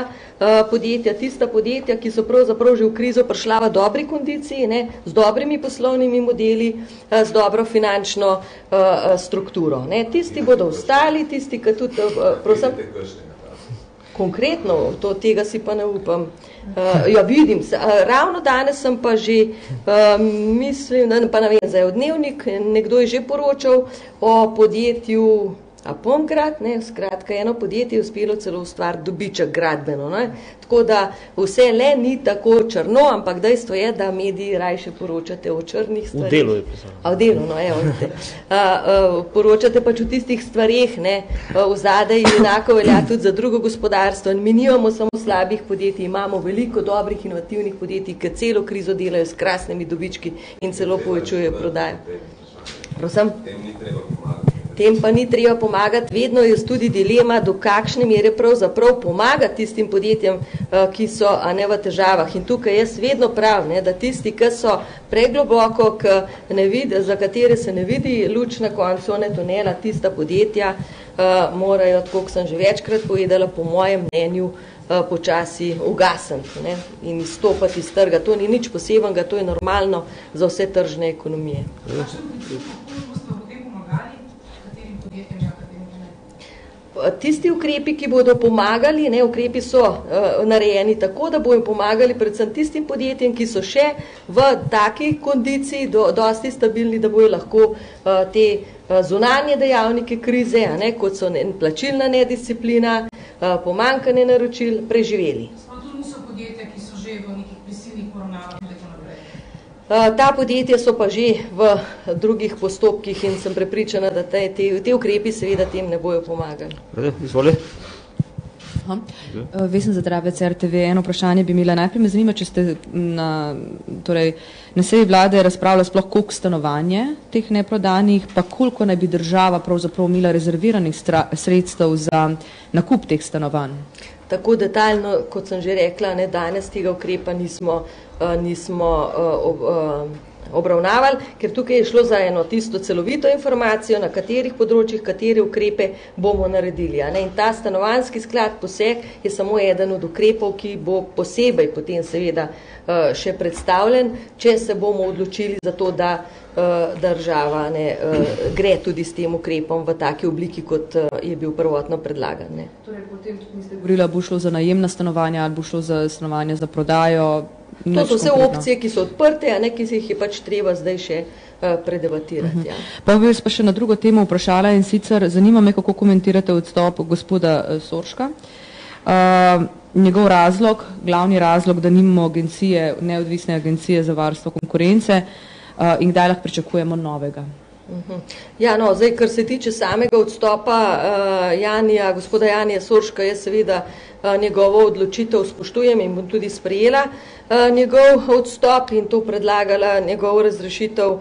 podjetja, tista podjetja, ki so pravzaprav že v krizo prišla v dobri kondiciji, ne, z dobrimi poslovnimi modeli, z dobro finančno strukturo. Ne. Tisti bodo ostali, tisti, ki tudi konkretno, tega si pa ne upam. Ja, vidim se. Ravno danes sem pa že, mislim, pa ne vem, zdaj od Dnevnik, nekdo je že poročal o podjetju Apomgrad, ne, skratka, eno podjetje je uspelo celo ustvariti dobiček gradbeno, ne. Tako da vse le ni tako črno, ampak dejstvo je, da mediji rajše poročate o črnih stvarih. V delu je pisano. V delu, no, evo, poročate pač o tistih stvarih, ne, v zadaj enako velja tudi za drugo gospodarstvo in mi nimamo samo slabih podjetij, imamo veliko dobrih inovativnih podjetij, ki celo krizo delajo s krasnimi dobički in celo povečujejo prodajo. Prosim? Tem pa ni treba pomagati, vedno je tudi dilema, do kakšne mere pravzaprav pomagati tistim podjetjem, ki so ne v težavah. In tukaj jaz vedno pravim, da tisti, ki so pregloboko, za katere se ne vidi luč na koncu tunela, tista podjetja morajo, tako kot sem že večkrat povedala, po mojem mnenju, počasi ugasniti, ne, in izstopati iz trga. To ni nič posebenega, to je normalno za vse tržne ekonomije. Tisti ukrepi, ki bodo pomagali, ne, ukrepi so narejeni tako, da bojo pomagali predvsem tistim podjetjem, ki so še v taki kondiciji dosti stabilni, da bojo lahko te zunanje dejavnike krize, ne, kot so plačilna nedisciplina, pomanjkanje naročil, preživeli. Smo tudi niso podjetja, ki so že v nekih prisilnih poravnavah in tako naprej. Ta podjetja so pa že v drugih postopkih in sem prepričana, da te ukrepi seveda tem ne bojo pomagali. Izvoli. Vesna Zadravec, RTV. Eno vprašanje bi imela. Najprej me zanima, če ste na seji vlade razpravljali sploh koliko stanovanje teh neprodanih, pa koliko naj bi država pravzaprav imela rezerviranih sredstev za nakup teh stanovanj. Tako detaljno, kot sem že rekla, danes tega ukrepa nismo obravnavali, ker tukaj je šlo za eno tisto celovito informacijo, na katerih področjih, katere ukrepe bomo naredili. In ta stanovanjski sklad poseg je samo eden od ukrepov, ki bo posebej potem seveda še predstavljen, če se bomo odločili za to, da država gre tudi s tem ukrepom v taki obliki, kot je bil prvotno predlagan. Torej, potem tudi niste govorila, bo šlo za najemna stanovanja ali bo šlo za stanovanja za prodajo? To so vse opcije, ki so odprte, ki se jih je pač treba zdaj še predebatirati. Pa bi pa še na drugo temo vprašala in sicer zanima me, kako komentirate odstop gospoda Sorška. Njegov razlog, glavni razlog, da nimamo agencije, neodvisne agencije za varstvo konkurence in kdaj lahko pričakujemo novega? Ja, zdaj, kar se tiče samega odstopa gospoda Janija Sorška, je seveda njegovo odločitev spoštujem in bom tudi sprejela njegov odstop in to predlagala njegov razrešitev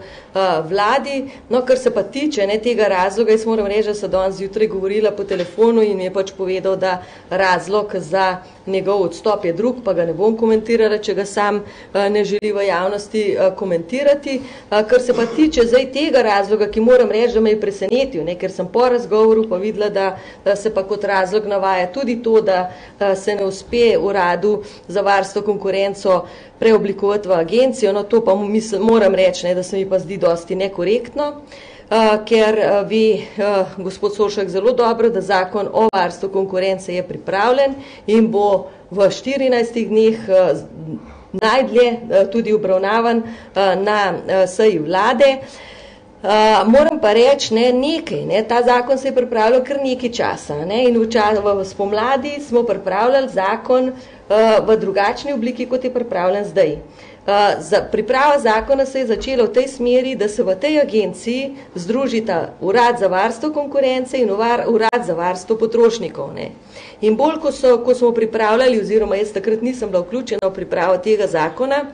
vladi. Kar se pa tiče tega razloga, jaz moram reči, da sem danes zjutraj govorila po telefonu in mi je pač povedal, da razlog za njegov odstop je drug, pa ga ne bom komentirala, če ga sam ne želi v javnosti komentirati. Kar se pa tiče zdaj tega razloga, ki moram reči, da me je presenetil, ker sem po razgovoru pa videla, da se pa kot razlog navaja tudi to, da se ne uspe uradu za varstvo konkurenco preoblikovati v agencijo. To pa moram reči, da se mi pa zdi dosti nekorektno, ker ve gospod Soršak zelo dobro, da zakon o varstvu konkurence je pripravljen in bo v 14 dneh najdlje tudi obravnavan na seji vlade. Moram pa reči nekaj, ta zakon se je pripravljal kar nekaj časa in v spomladi smo pripravljali zakon v drugačni obliki, kot je pripravljen zdaj. Priprava zakona se je začela v tej smeri, da se v tej agenciji združita Urad za varstvo konkurence in Urad za varstvo potrošnikov. In bolj, ko smo pripravljali, oziroma jaz takrat nisem bila vključena v pripravo tega zakona,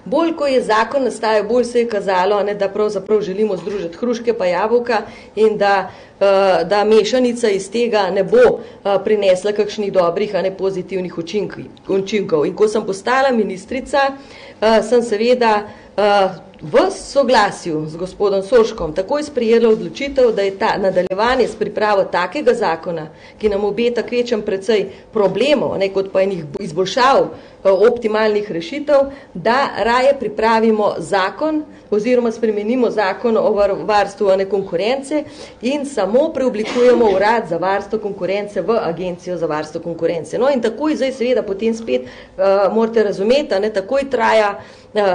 bolj, ko je zakon nastajal, bolj se je kazalo, da pravzaprav želimo združiti hruške pa jabolka in da mešanica iz tega ne bo prinesla kakšnih dobrih, a ne pozitivnih učinkov. In ko sem postala ministrica, sem seveda v soglasju z gospodom Sorškom takoj sprejela odločitev, da je ta nadaljevanje s pripravo takega zakona, ki nam obeta kvečem precej problemov, kot pa enih izboljšav optimalnih rešitev, da raje pripravimo zakon oziroma spremenimo zakon o varstvu konkurence in samo preoblikujemo Urad za varstvo konkurence v Agencijo za varstvo konkurence. In takoj zdaj seveda potem spet morate razumeti, takoj traja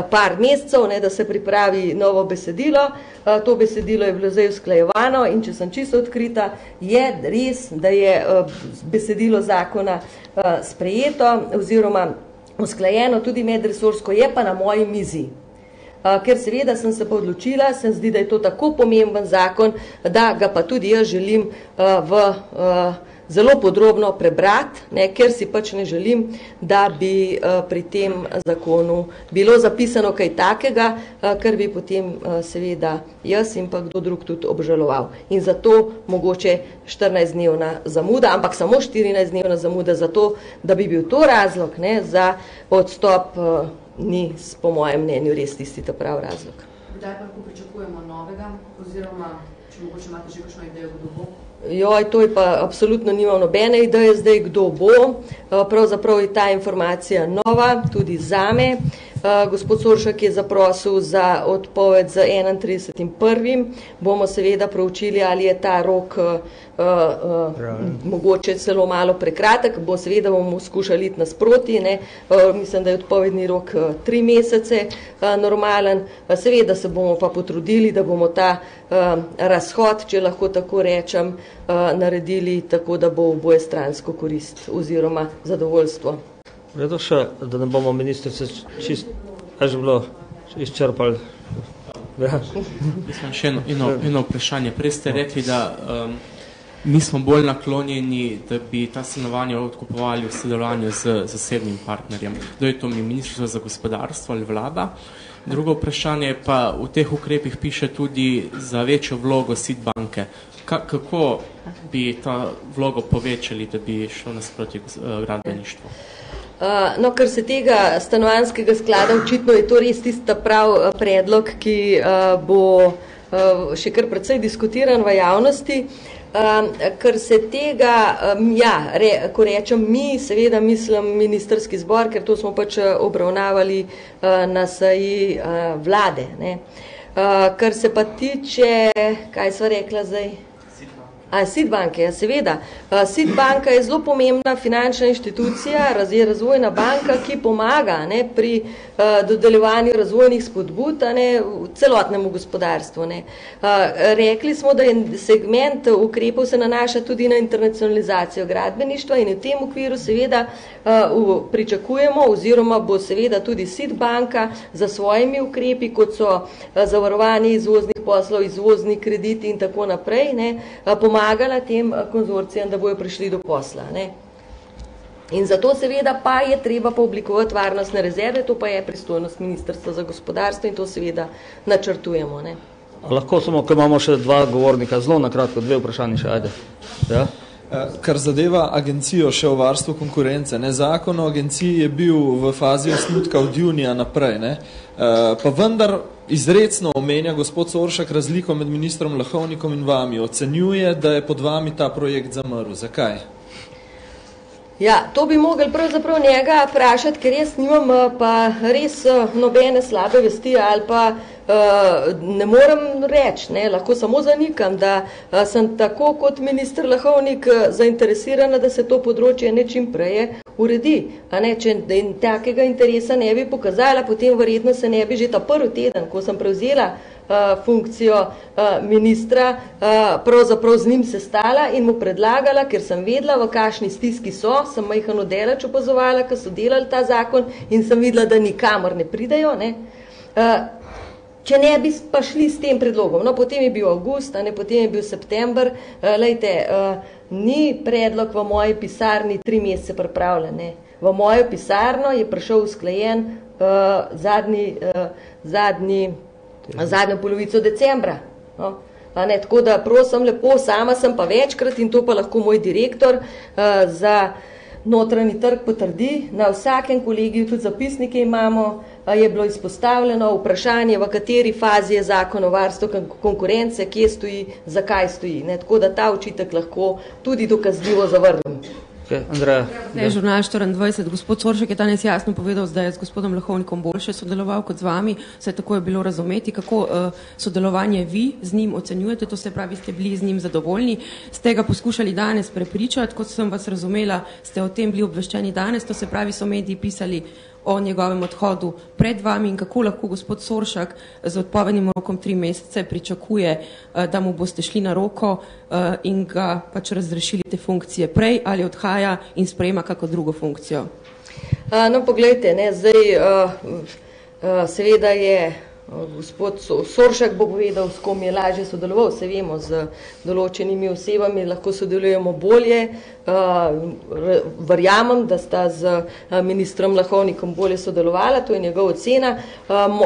par mesecev, da se pripravi novo besedilo. To besedilo je bilo zdaj usklajevano in če sem čisto odkrita, je res, da je besedilo zakona sprejeto oziroma usklajeno tudi medresorsko, je pa na moji mizi. Ker seveda sem se pa odločila, se zdi, da je to tako pomemben zakon, da ga pa tudi jaz želim zelo podrobno prebrati, ker si pač ne želim, da bi pri tem zakonu bilo zapisano kaj takega, kar bi potem seveda jaz in pa kdo drug tudi obžaloval. In zato mogoče 14-dnevna zamuda, ampak samo 14-dnevna zamuda zato, da bi bil to razlog za odstop, ni po mojem mnenju res tisti ta prav razlog. Kdaj pa lahko pričakujemo novega, oziroma če mogoče imate že kakšno idejo, kdo bo? To je pa absolutno nimam nobene ideje zdaj, kdo bo. Pravzaprav je ta informacija nova, tudi zame. Gospod Soršak je zaprosil za odpoved z 31.1. Bomo seveda proučili, ali je ta rok mogoče celo malo prekratek. Seveda bomo skušali iti nasproti. Mislim, da je odpovedni rok 3 mesece normalen. Seveda se bomo pa potrudili, da bomo ta razhod, če lahko tako rečem, naredili tako, da bo oboje stransko korist oziroma zadovoljstvo. Vredo še, da ne bomo ministrice čist, kaj že bilo, izčrpali. Ja. Mislim, še eno vprašanje. Prej ste rekli, da mi smo bolj naklonjeni, da bi ta stanovanja odkupovali v sodelovanju z zasebnim partnerjem. Kdo je to mi, Ministrstvo za gospodarstvo ali vlada? Drugo vprašanje pa v teh ukrepih piše tudi za večjo vlogo SID banke. Kako bi ta vlogo povečali, da bi šlo nasproti gradbeništvu? No, kar se tega stanovanjskega sklada, očitno je to res tista prav predlog, ki bo še kar precej diskutiran v javnosti. Kar se tega, ko rečem mi, seveda mislim ministerski zbor, ker to smo pač obravnavali na seji vlade. Ne. Kar se pa tiče, kaj sva rekla zdaj? SID banke, ja, seveda. SID banka je zelo pomembna finančna inštitucija, je razvojna banka, ki pomaga pri dodeljevanju razvojnih spodbud v celotnemu gospodarstvu. Rekli smo, da je segment ukrepov se nanaša tudi na internacionalizacijo gradbeništva in v tem okviru seveda pričakujemo oziroma bo seveda tudi SID banka za svojimi ukrepi, kot so zavarovanje izvoznih poslov, izvozni krediti in tako naprej, pomagala tem konzorcijam, da bojo prišli do posla. In zato seveda pa je treba oblikovati varnostne rezerve, to pa je pristojnost Ministrstva za gospodarstvo in to seveda načrtujemo. Lahko samo, ko imamo še dva govornika, zelo nakratko, dve vprašanje še, ajde. Ja? Kar zadeva agencijo še o varstvu konkurence. Zakon o agenciji je bil v fazi osnutka od junija naprej. Pa vendar izrecno omenja gospod Soršak razliko med ministrom Lahovnikom in vami. Ocenjuje, da je pod vami ta projekt zamrl. Zakaj? Ja, to bi mogli pravzaprav njega vprašati, ker jaz nimam pa res nobene slabe vesti ali pa ne morem reči, lahko samo zanikam, da sem tako kot minister Lahovnik zainteresirana, da se to področje nečim preje uredi. Če takega interesa ne bi pokazala, potem verjetno se ne bi že ta prvi teden, ko sem prevzela funkcijo ministra, pravzaprav z njim sestala in mu predlagala, ker sem vedela, v kakšni stiski so, sem majhen odelač opazovala, ko so delali ta zakon in sem videla, da nikamor ne pridejo. Če ne bi pa šli s tem predlogom, potem je bil avgust, potem je bil september, ni predlog v moji pisarni 3 mesece pripravljen. V mojo pisarno je prišel usklajen zadnjo polovico decembra. Tako da prosim lepo, sama sem pa večkrat in to pa lahko moj direktor za notranji trg potrdi, na vsakem kolegiju, tudi zapisnike imamo, je bilo izpostavljeno vprašanje, v kateri fazi je zakon o varstvu konkurence, kje stoji, zakaj stoji. Tako da ta očitek lahko tudi dokazljivo zavrnem. Andreja. Žurnal 24, gospod Soršek je danes jasno povedal, da je z gospodom Lahovnikom boljše sodeloval kot z vami, vse tako je bilo razumeti, kako sodelovanje vi z njim ocenjujete, to se pravi, ste bili z njim zadovoljni, ste ga poskušali danes prepričati, kot sem vas razumela, ste o tem bili obveščeni danes, to se pravi, so mediji pisali o njegovem odhodu pred vami in kako lahko gospod Soršak z odpovednim rokom 3 mesece pričakuje, da mu boste šli na roko in ga pač razrešili te funkcije prej ali odhaja in sprejema kako drugo funkcijo? Poglejte, zdaj seveda je gospod Soršak bo povedal, s kom je lažje sodeloval, se vemo, z določenimi osebami lahko sodelujemo bolje, verjamem, da sta z ministrom Lahovnikom bolje sodelovala, to je njegova ocena.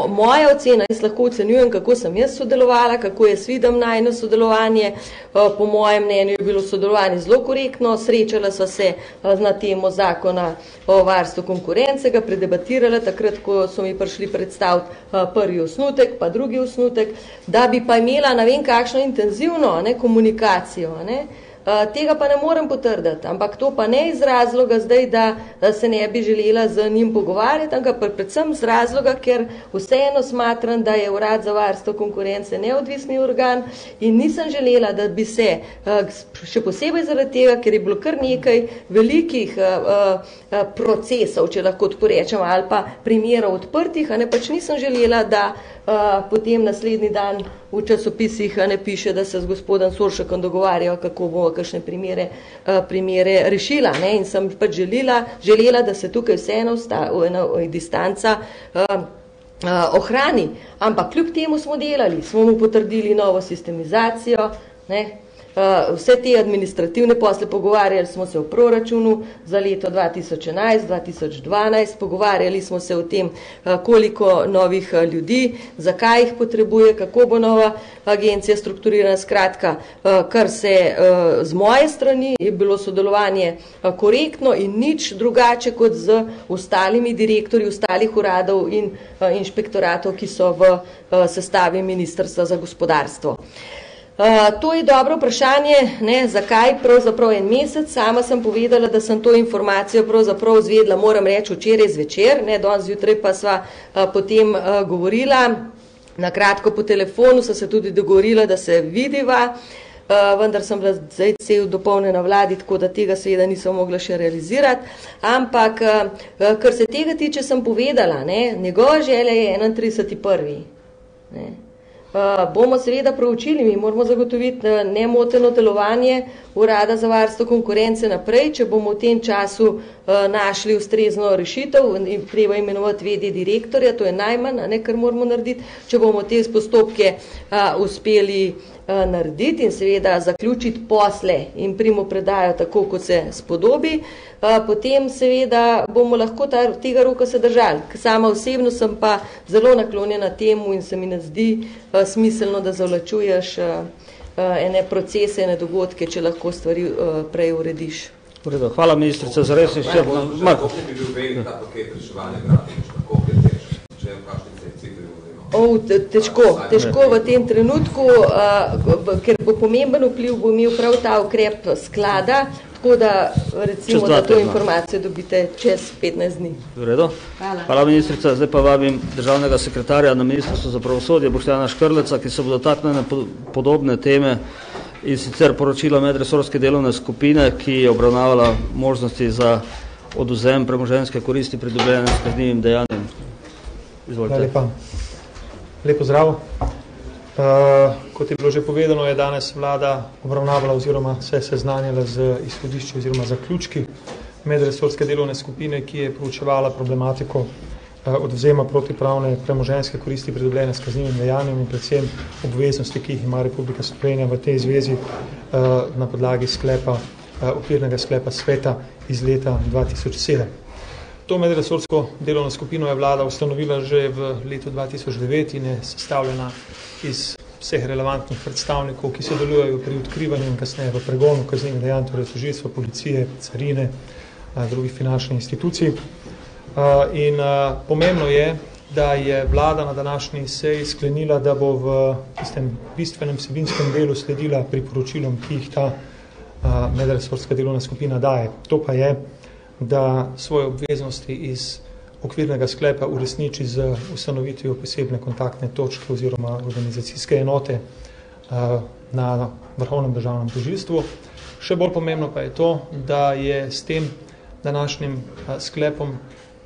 Moja ocena, jaz lahko ocenjujem, kako sem jaz sodelovala, kako jaz vidim najno sodelovanje, po mojem mnenju je bilo sodelovanje zelo korektno, srečala sva se na temo zakona o varstvu konkurence, ga predebatirala takrat, ko so mi prišli predstaviti prvi osnutek, pa drugi osnutek, da bi pa imela ne vem kakšno intenzivno komunikacijo, tega pa ne morem potrditi, ampak to pa ne iz razloga zdaj, da se ne bi želela z njim pogovarjati, ampak predvsem z razloga, ker vseeno smatram, da je Urad za varstvo konkurence neodvisni organ in nisem želela, da bi se, še posebej zaradi tega, ker je bilo kar nekaj velikih procesov, če lahko tako rečem, ali pa primerov odprtih, pač nisem želela, da potem naslednji dan v časopisih ne piše, da se z gospodom Soršakom dogovarjajo, kako bomo kakšne primere rešila. In sem pač želela, da se tukaj vseeno distanca ohrani, ampak kljub temu smo delali, smo mu potrdili novo sistemizacijo, ne, vse te administrativne posle, pogovarjali smo se o proračunu za leto 2011-2012, pogovarjali smo se o tem, koliko novih ljudi, zakaj jih potrebuje, kako bo nova agencija strukturirana. Skratka, kar se z moje strani je bilo sodelovanje korektno in nič drugače kot z ostalimi direktorji ostalih uradov in inšpektoratov, ki so v sestavi Ministrstva za gospodarstvo. To je dobro vprašanje, ne, zakaj pravzaprav en mesec. Sama sem povedala, da sem to informacijo pravzaprav izvedla, moram reči, včeraj zvečer, ne, danes zjutraj pa sva potem govorila, na kratko po telefonu, sem se tudi dogovorila, da se vidiva, vendar sem bila zdaj cel dopolne na vladi, tako da tega seveda nisem mogla še realizirati, ampak kar se tega tiče, sem povedala, ne, njegova želja je 31.1. Ne. Bomo seveda proučili, mi moramo zagotoviti nemoteno delovanje Urada za varstvo konkurence naprej, če bomo v tem času našli ustrezno rešitev in treba imenovati v.d. direktorja, to je najmanj, ne, kar moramo narediti, če bomo te postopke uspeli narediti in seveda zaključiti posle in primopredajo tako, kot se spodobi, potem seveda bomo lahko tega roka se držali. Sama osebno sem pa zelo naklonjena temu in se mi ne zdi smiselno, da zavlačuješ ene procese, ene dogodke, če lahko stvari prej urediš. Hvala, ministrica, za res izčrpno. Kako bi bil velik ta paket reševanja gradbišč, kako je težko, če je kakšni cifri Težko v tem trenutku, ker bo pomemben vpliv, bo imel prav ta ukrep sklada, tako da recimo, da to informacijo dobite čez 15 dni. V redu. Hvala, ministrica. Zdaj pa vabim državnega sekretarja na Ministrstvu za pravosodje, Boštjana Škrleca, ki se bo dotaknile podobne teme in sicer poročilo medresorske delovne skupine, ki je obravnavala možnosti za odvzem premoženjske koristi pridobljene s kaznivim dejanjem. Izvolite. Lepo zdrav. Kot je bilo že povedano, je danes vlada obravnavala oziroma se seznanjala z izhodišči oziroma zaključki medresorske delovne skupine, ki je proučevala problematiko odvzema protipravne premoženjske koristi pridobljene s kaznivim dejanjem in predvsem obveznosti, ki jih ima Republika Slovenija v tej zvezi na podlagi sklepa, okvirnega sklepa sveta iz leta 2007. To medresorsko delovno skupino je vlada ustanovila že v letu 2009 in je sestavljena iz vseh relevantnih predstavnikov, ki sodelujejo pri odkrivanju in kasneje v pregonu kaznivih dejanj, torej tožilstva, policije, carine, drugih finančnih institucij. In pomembno je, da je vlada na današnji seji sklenila, da bo v tistem bistvenem vsebinskem delu sledila priporočilom, ki jih ta medresorska delovna skupina daje. To pa je, da svoje obveznosti iz okvirnega sklepa uresniči z ustanovitvijo posebne kontaktne točke oziroma organizacijske enote na Vrhovnem državnem tožilstvu. Še bolj pomembno pa je to, da je s tem današnjim sklepom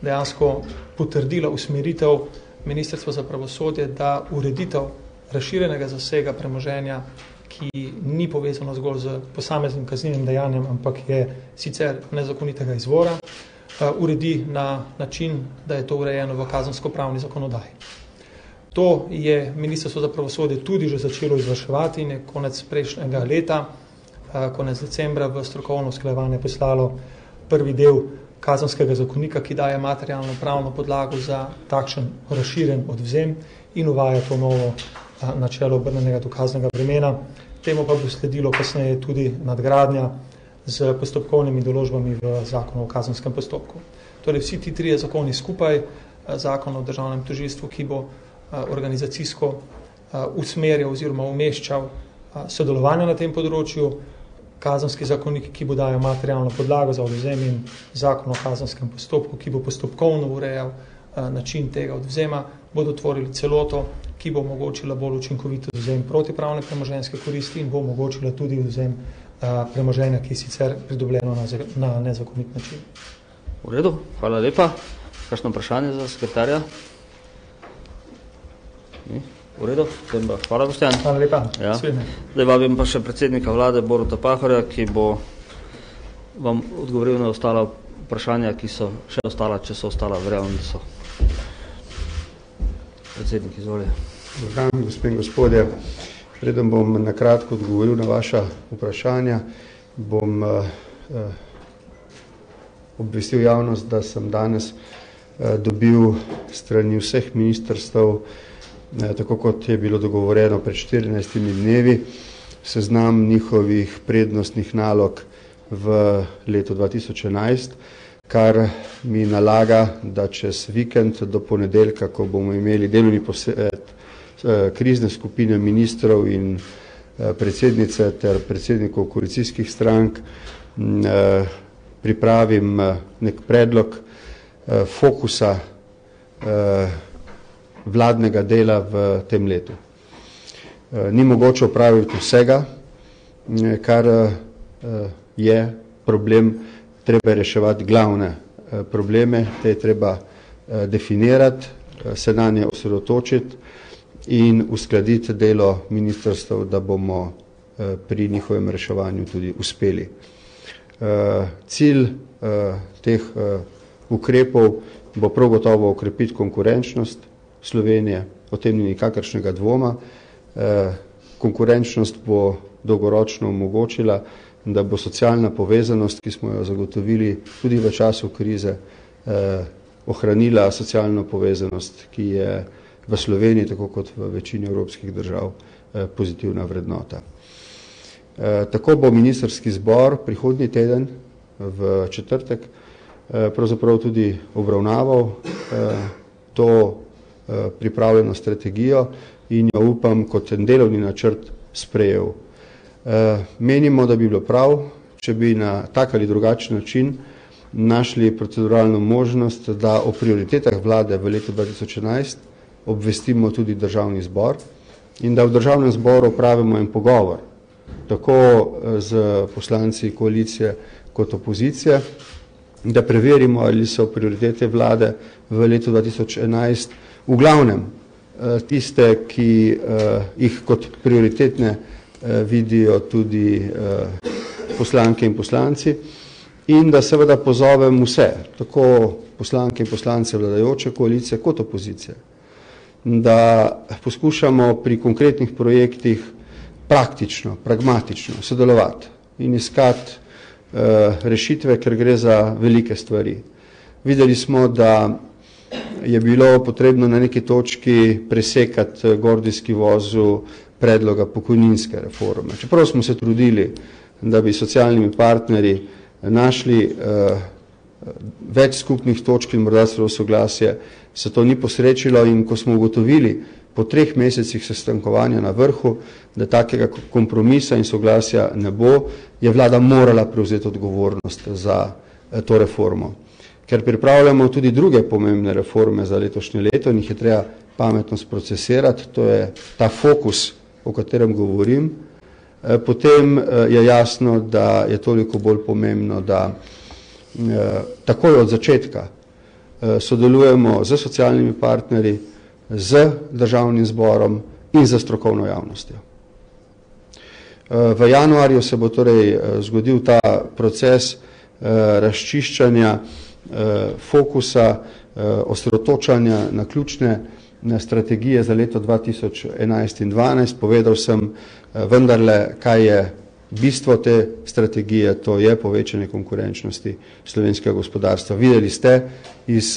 dejansko potrdila usmeritev Ministrstva za pravosodje, da ureditev razširjenega zasega premoženja, ki ni povezano zgolj z posameznim kaznivim dejanjem, ampak je sicer nezakonitega izvora, uredi na način, da je to urejeno v kazensko-pravni zakonodaji. To je Ministrstvo za pravosodje tudi že začelo izvrševati in je konec prejšnjega leta, konec decembra, v strokovno usklajevanje poslalo prvi del kazenskega zakonika, ki daje materialno pravno podlago za takšen razširjen odvzem in uvaja to novo načelo obrnenega dokaznega bremena. Temu pa bo sledilo kasneje tudi nadgradnja z postopkovnimi določbami v zakonu o kazenskem postopku. Torej vsi ti trije zakoni skupaj, zakon o državnem tožilstvu, ki bo organizacijsko usmerjal oziroma umeščal sodelovanje na tem področju, kazenski zakonik, ki bo dajal materialno podlago za odvzem in zakon o kazenskem postopku, ki bo postopkovno urejal način tega odvzema, bodo tvorili celoto, ki bo omogočila bolj učinkovito odvzem protipravne premoženjske koristi in bo omogočila tudi odvzem premoženja, ki je sicer pridobljeno na nezakonit način. V redu, hvala lepa. Kakšno vprašanje za sekretarja? V redu, hvala, Boštjan. Hvala lepa. Ja. Zdaj vabim pa še predsednika vlade Boruta Pahorja, ki bo vam odgovoril na ostala vprašanja, ki so še ostala, če so ostala, verjamem, da so. predsednik, izvoli. Dobar, gospe in gospodje. Preden bom nakratko odgovoril na vaša vprašanja, bom obvestil javnost, da sem danes dobil strani vseh ministrstev, tako kot je bilo dogovoreno pred 14 dnevi, seznam njihovih prednostnih nalog v letu 2011, kar mi nalaga, da čez vikend do ponedeljka, ko bomo imeli delovni posvet krizne skupine ministrov in predsednice ter predsednikov koalicijskih strank, pripravim nek predlog fokusa vladnega dela v tem letu. Ni mogoče opraviti vsega, kar je problem, treba reševati glavne probleme, te je treba definirati, se na nje osredotočiti in uskladiti delo ministrstev, da bomo pri njihovem reševanju tudi uspeli. Cilj teh ukrepov bo prav gotovo okrepiti konkurenčnost Slovenije, o tem ni nikakršnega dvoma. Konkurenčnost bo dolgoročno omogočila, da bo socialna povezanost, ki smo jo zagotovili tudi v času krize, ohranila socialno povezanost, ki je v Sloveniji, tako kot v večini evropskih držav, pozitivna vrednota. Tako bo ministrski zbor prihodnji teden v četrtek pravzaprav tudi obravnaval to pripravljeno strategijo in jo upam kot en delovni načrt sprejel. Menimo, da bi bilo prav, če bi na tak ali drugačen način našli proceduralno možnost, da o prioritetah vlade v letu 2011 obvestimo tudi državni zbor in da v državnem zboru opravimo en pogovor, tako z poslanci koalicije kot opozicije, da preverimo, ali so prioritete vlade v letu 2011 v glavnem tiste, ki jih kot prioritetne vidijo tudi poslanke in poslanci, in da seveda pozovem vse, tako poslanke in poslance vladajoče koalicije kot opozicije, da poskušamo pri konkretnih projektih praktično, pragmatično sodelovati in iskati rešitve, ker gre za velike stvari. Videli smo, da je bilo potrebno na neki točki presekati gordijski vozu predloga pokojninske reforme. Čeprav smo se trudili, da bi socialnimi partnerji našli več skupnih točk in morda celo soglasje, se to ni posrečilo in ko smo ugotovili po 3 mesecih sestankovanja na vrhu, da takega kompromisa in soglasja ne bo, je vlada morala prevzeti odgovornost za to reformo. Ker pripravljamo tudi druge pomembne reforme za letošnje leto in jih je treba pametno sprocesirati, to je ta fokus, o katerem govorim, potem je jasno, da je toliko bolj pomembno, da takoj od začetka sodelujemo z socialnimi partnerji, z državnim zborom in z strokovno javnostjo. V januarju se bo torej zgodil ta proces razčiščanja fokusa, osredotočanja na ključne strategije za leto 2011 in 2012. Povedal sem vendarle, kaj je bistvo te strategije, to je povečanje konkurenčnosti slovenskega gospodarstva. Videli ste iz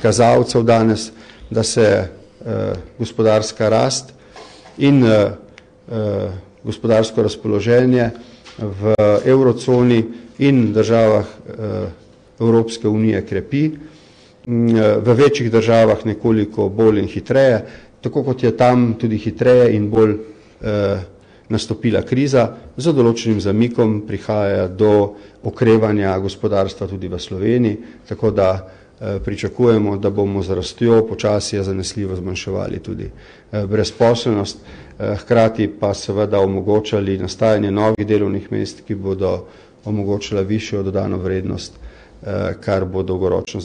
kazalcev danes, da se gospodarska rast in gospodarsko razpoloženje v evroconi in državah Evropske unije krepi, v večjih državah nekoliko bolj in hitreje, tako kot je tam tudi hitreje in bolj nastopila kriza, z določenim zamikom prihaja do okrevanja gospodarstva tudi v Sloveniji, tako da pričakujemo, da bomo z rastjo počasi zanesljivo zmanjševali tudi brezposelnost, hkrati pa seveda omogočali nastajanje novih delovnih mest, ki bodo omogočila višjo dodano vrednost, kar bo dolgoročno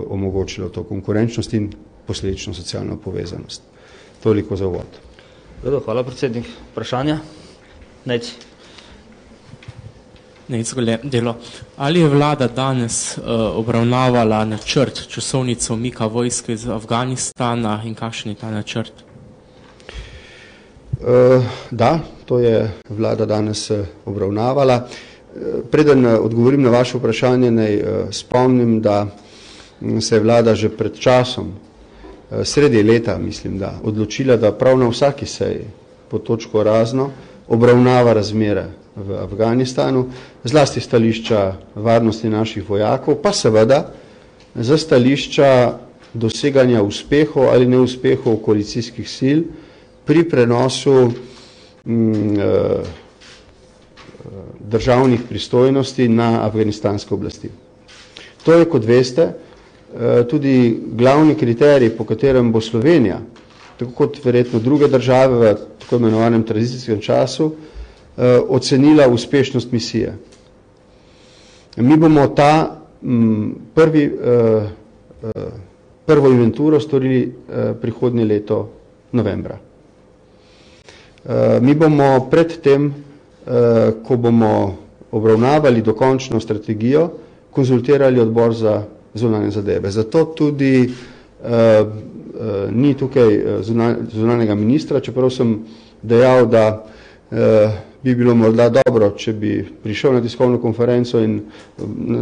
omogočilo to konkurenčnost in posledično socialno povezanost. Toliko za uvod. Hvala, predsednik. Vprašanja? Nec. delo. Ali je vlada danes obravnavala načrt, časovnico umika vojske iz Afganistana in kakšen je ta načrt? Da, to je vlada danes obravnavala. Preden odgovorim na vaše vprašanje, naj spomnim, da se je vlada že pred časom, sredi leta, mislim, da odločila, da prav na vsaki seji pod točko razno obravnava razmere v Afganistanu, zlasti stališča varnosti naših vojakov, pa seveda za stališča doseganja uspehov ali neuspehov koalicijskih sil pri prenosu državnih pristojnosti na afganistanske oblasti. To je, kot veste, tudi glavni kriterij, po katerem bo Slovenija, tako kot verjetno druge države v tako imenovanem tranzicijskem času, ocenila uspešnost misije. Mi bomo ta prvo inventuro storili prihodnje leto novembra. Mi bomo pred tem, ko bomo obravnavali dokončno strategijo, konzultirali odbor za zunanje zadeve. Zato tudi ni tukaj zunanjega ministra, čeprav sem dejal, da bi bilo morda dobro, če bi prišel na tiskovno konferenco in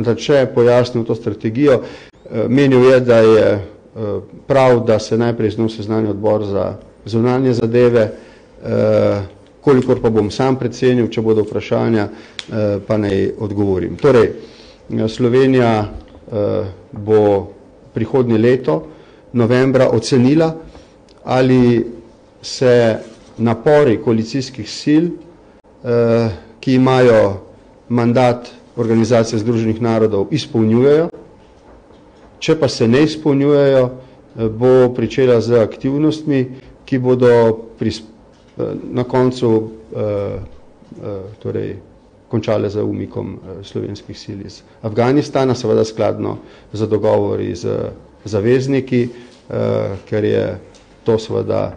da če pojasnil to strategijo. Menil je, da je prav, da se najprej z njo seznani odbor za zunanje zadeve, kolikor pa bom sam precenil, če bodo vprašanja, pa naj odgovorim. Torej, Slovenija bo prihodnje leto novembra ocenila, ali se napori koalicijskih sil, ki imajo mandat Organizacije Združenih narodov, izpolnjujejo. Če pa se ne izpolnjujejo, bo pričela z aktivnostmi, ki bodo na koncu končale z umikom slovenskih sil iz Afganistana, seveda skladno za dogovori z zavezniki, ker je to seveda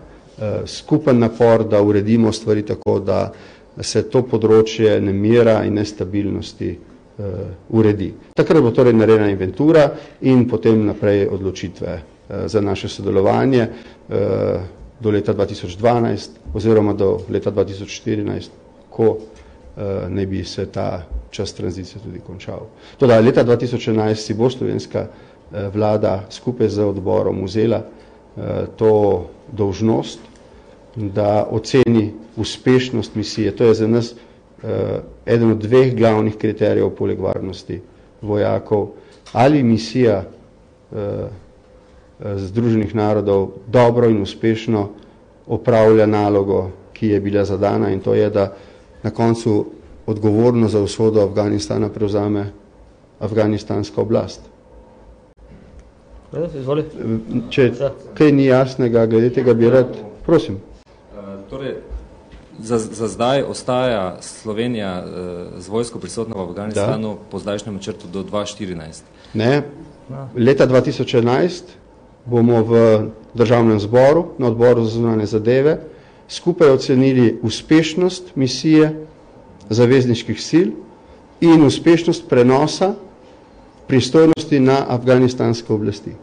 skupen napor, da uredimo stvari tako, da se to področje nemira in nestabilnosti uredi. Takrat bo torej narejena inventura in potem naprej odločitve za naše sodelovanje do leta 2012 oziroma do leta 2014, ko naj bi se ta čas tranzicije tudi končal. Toda leta 2011 si bo slovenska vlada skupaj z odborom vzela to dolžnost, da oceni uspešnost misije. To je za nas eden od dveh glavnih kriterijev poleg varnosti vojakov, ali misija Združenih narodov dobro in uspešno opravlja nalogo, ki je bila zadana, in to je, da na koncu odgovorno za usodo Afganistana prevzame afganistanska oblast. Izvoli. Če kaj ni jasnega, glede tega bi rad, prosim. Torej, za zdaj ostaja Slovenija z vojsko prisotna v Afganistanu po zdajšnjem načrtu do 2014. Ne, leta 2011 bomo v državnem zboru, na odboru za zunanje zadeve, skupaj ocenili uspešnost misije zavezniških sil in uspešnost prenosa pristojnosti na afganistanske oblasti.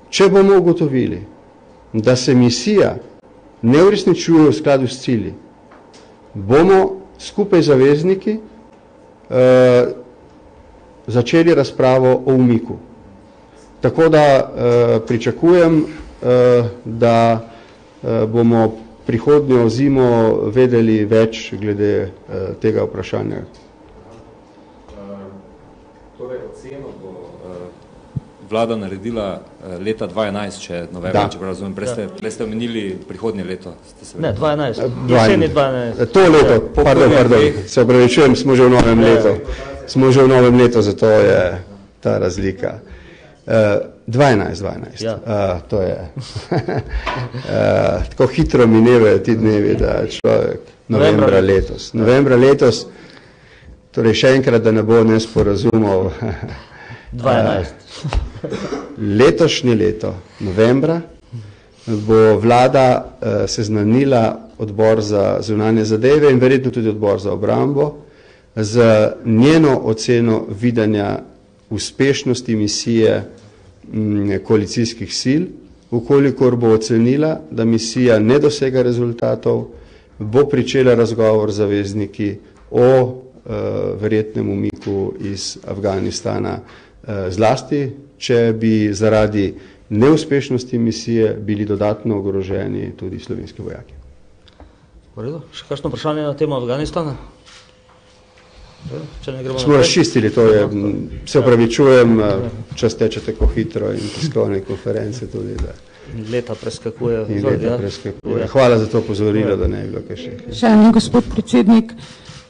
Če bomo ugotovili, da se misija ne uresničuje v skladu s cilji, bomo skupaj z zavezniki začeli razpravo o umiku. Tako da pričakujem, da bomo prihodnjo zimo vedeli več glede tega vprašanja. Torej, oceno bo vlada naredila leta 2011, če novembra, če razumem. Prej ste omenili prihodnje leto. Ne, 2012. Jeseni 2012. To leto, pardon, se opravičujem, smo že v novem letu. Smo že v novem letu, zato je ta razlika. 12. To je tako hitro minevajo ti dnevi, da človek novembra letos, torej še enkrat, da ne bo nesporazumov. 12. Letošnje leto, novembra, bo vlada seznanila odbor za zunanje zadeve in verjetno tudi odbor za obrambo z njeno oceno videnja uspešnosti misije koalicijskih sil. Ukolikor bo ocenila, da misija ne dosega rezultatov, bo pričela razgovor z zavezniki o verjetnem umiku iz Afganistana, zlasti, če bi zaradi neuspešnosti misije bili dodatno ogroženi tudi slovenski vojaki. V redu. Še kakšno vprašanje na temo Afganistana? Smo razčistili, to je, se opravičujem, čas teče tako hitro in tiskovne konference tudi, da leta preskakuje. Hvala za to pozorilo, da ne je bilo kaj še. Šanjen gospod predsednik,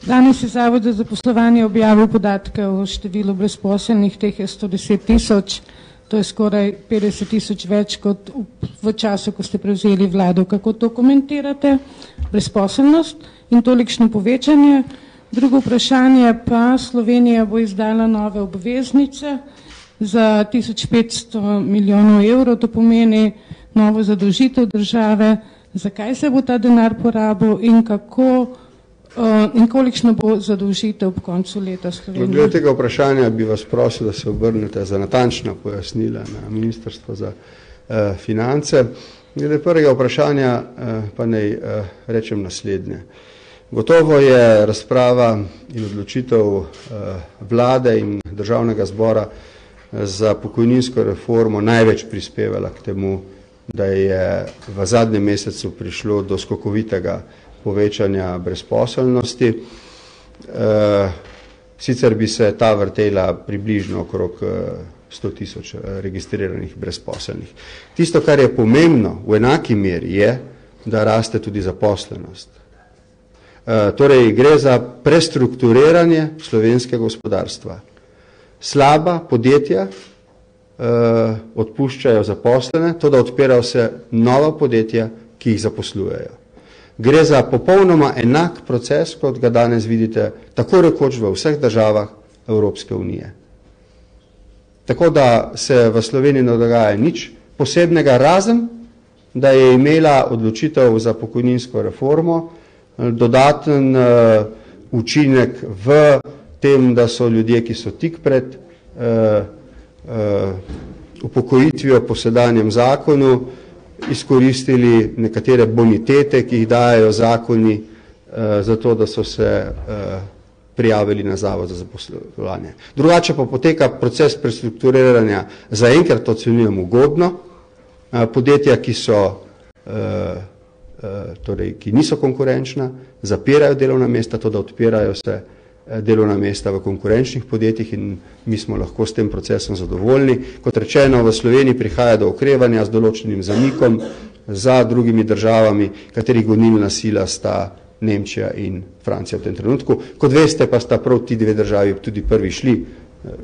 danes je Zavod za zaposlovanje objavil podatke o številu brezposelnih, teh je 110 tisoč, to je skoraj 50 tisoč več kot v času, ko ste prevzeli vlado. Kako to komentirate? Brezposelnost in tolikšno povečanje? Drugo vprašanje pa, Slovenija bo izdala nove obveznice za 1500 milijonov evrov, to pomeni novo zadolžitev države. Zakaj se bo ta denar porabil in kolikšna bo zadolžitev ob koncu leta Slovenije? Glede tega vprašanja bi vas prosil, da se obrnete za natančna pojasnila na Ministrstvo za finance. Glede prvega vprašanja pa naj rečem naslednje. Gotovo je razprava in odločitev vlade in državnega zbora za pokojninsko reformo največ prispevala k temu, da je v zadnjem mesecu prišlo do skokovitega povečanja brezposelnosti. Sicer bi se ta vrtela približno okrog 100 tisoč registriranih brezposelnih. Tisto, kar je pomembno v enaki meri, je, da raste tudi zaposlenost. Torej, gre za prestrukturiranje slovenskega gospodarstva. Slaba podjetja odpuščajo zaposlene, to da odpirajo se nova podjetja, ki jih zaposlujejo. Gre za popolnoma enak proces, kot ga danes vidite, tako rekoč v vseh državah Evropske unije. Tako da se v Sloveniji ne dogaja nič posebnega, razen da je imela odločitev za pokojninsko reformo dodaten učinek v tem, da so ljudje, ki so tik pred upokojitvijo po sedanjem zakonu, izkoristili nekatere bonitete, ki jih dajo zakoni, zato da so se prijavili na Zavod za zaposlovanje. Drugače pa poteka proces prestrukturiranja, zaenkrat ocenjujem ugodno, podjetja, ki so torej, ki niso konkurenčna, zapirajo delovna mesta, to da odpirajo se delovna mesta v konkurenčnih podjetjih in mi smo lahko s tem procesom zadovoljni. Kot rečeno, v Sloveniji prihaja do okrevanja z določenim zamikom za drugimi državami, katerih gonilna sila sta Nemčija in Francija v tem trenutku. Kot veste, pa sta prav ti dve državi tudi prvi šli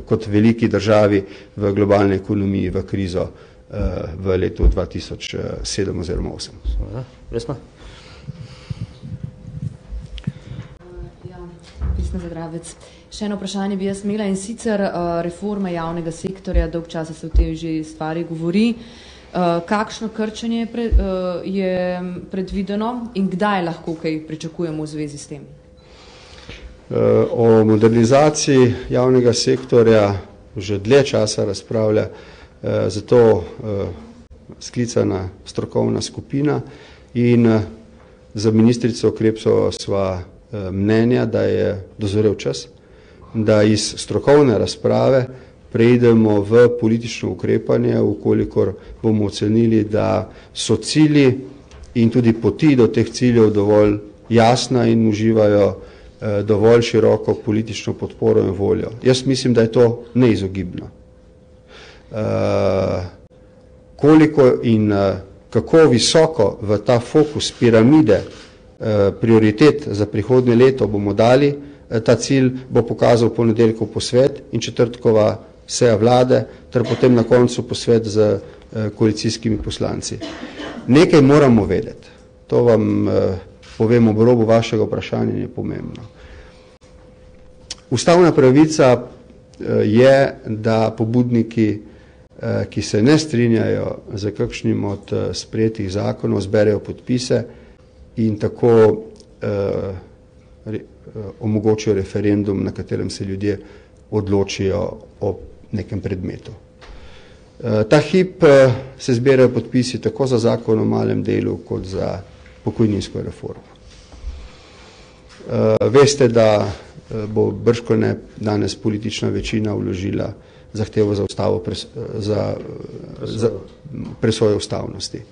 kot veliki državi v globalni ekonomiji v krizo v letu 2007 oziroma 2008. Vesna? Vesna Zadravec. Še eno vprašanje bi jaz imela in sicer reforma javnega sektorja, dolg časa se v tej že stvari govori. Kakšno krčenje je predvideno in kdaj lahko kaj pričakujemo v zvezi s tem? O modernizaciji javnega sektorja že dlje časa razpravlja zato sklicana strokovna skupina in za ministrico Krebsovo sva mnenja, da je dozorel čas, da iz strokovne razprave preidemo v politično ukrepanje, ukolikor bomo ocenili, da so cilji in tudi poti do teh ciljev dovolj jasna in uživajo dovolj široko politično podporo in voljo. Jaz mislim, da je to neizogibno. Koliko in kako visoko v ta fokus piramide prioritet za prihodnje leto bomo dali, ta cilj bo pokazal ponedeljkov posvet in četrtkova seja vlade, ter potem na koncu posvet z koalicijskimi poslanci. Nekaj moramo vedeti, to vam povem ob robu vašega vprašanja, je pomembno. Ustavna pravica je, da pobudniki, ki se ne strinjajo z kakšnim od sprejetih zakonov, zberejo podpise in tako omogočijo referendum, na katerem se ljudje odločijo o nekem predmetu. Ta hip se zbirajo podpisi tako za zakon o malem delu, kot za pokojninsko reformo. Veste, da bo bržkone danes politična večina vložila zahtevo za presojo ustavnosti.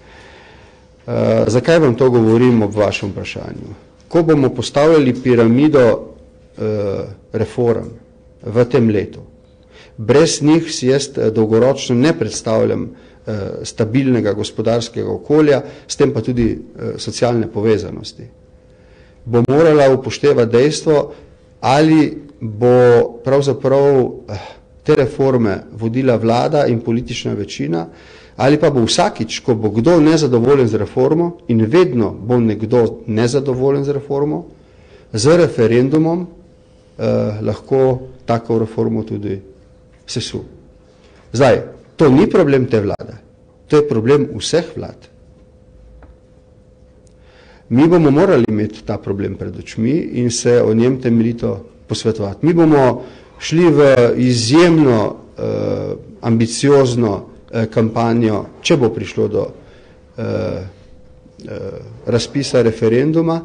Zakaj vam to govorim ob vašem vprašanju? Ko bomo postavljali piramido reform v tem letu, brez njih si jaz dolgoročno ne predstavljam stabilnega gospodarskega okolja, s tem pa tudi socialne povezanosti. Bo morala upoštevati dejstvo, ali bo pravzaprav te reforme vodila vlada in politična večina, ali pa bo vsakič, ko bo kdo nezadovoljen z reformo, in vedno bo nekdo nezadovoljen z reformo, z referendumom lahko tako reformo tudi sesul. Zdaj, to ni problem te vlade, to je problem vseh vlad. Mi bomo morali imeti ta problem pred očmi in se o njem temeljito posvetovati. Mi bomo šli v izjemno ambiciozno kampanjo, če bo prišlo do razpisa referenduma,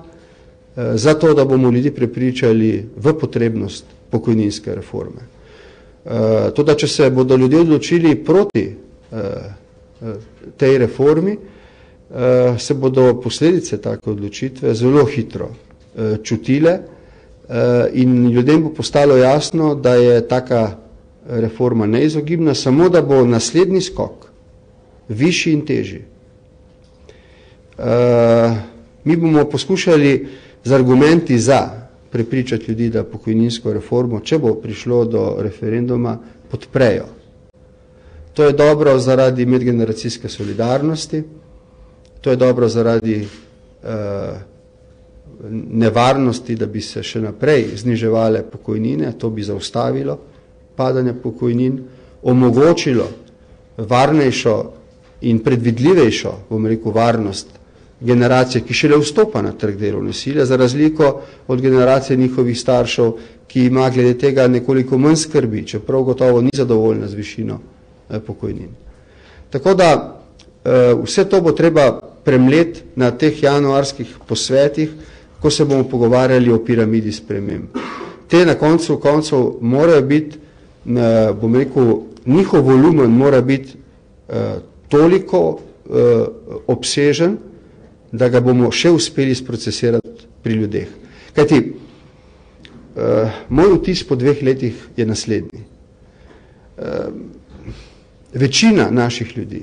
zato da bomo ljudi prepričali v potrebnost pokojninske reforme. Toda, če se bodo ljudje odločili proti tej reformi, se bodo posledice take odločitve zelo hitro čutile in ljudem bo postalo jasno, da je taka reforma neizogibna, samo da bo naslednji skok višji in težji. Mi bomo poskušali z argumenti za prepričati ljudi, da pokojninsko reformo, če bo prišlo do referenduma, podprejo. To je dobro zaradi medgeneracijske solidarnosti, to je dobro zaradi nevarnosti, da bi se še naprej zniževale pokojnine, to bi zaustavilo padanje pokojnin, omogočilo varnejšo in predvidljivejšo, bom rekel, varnost generacije, ki šele vstopa na trg delovne sile, za razliko od generacije njihovih staršev, ki ima glede tega nekoliko manj skrbi, čeprav gotovo ni zadovoljna z višino pokojnin. Tako da vse to bo treba premleti na teh januarskih posvetih, ko se bomo pogovarjali o piramidi sprememb. Te na koncu koncev morajo biti, bom rekel, njihov volumen mora biti toliko obsežen, da ga bomo še uspeli sprocesirati pri ljudeh. Kajti, moj vtis po 2 letih je naslednji. Večina naših ljudi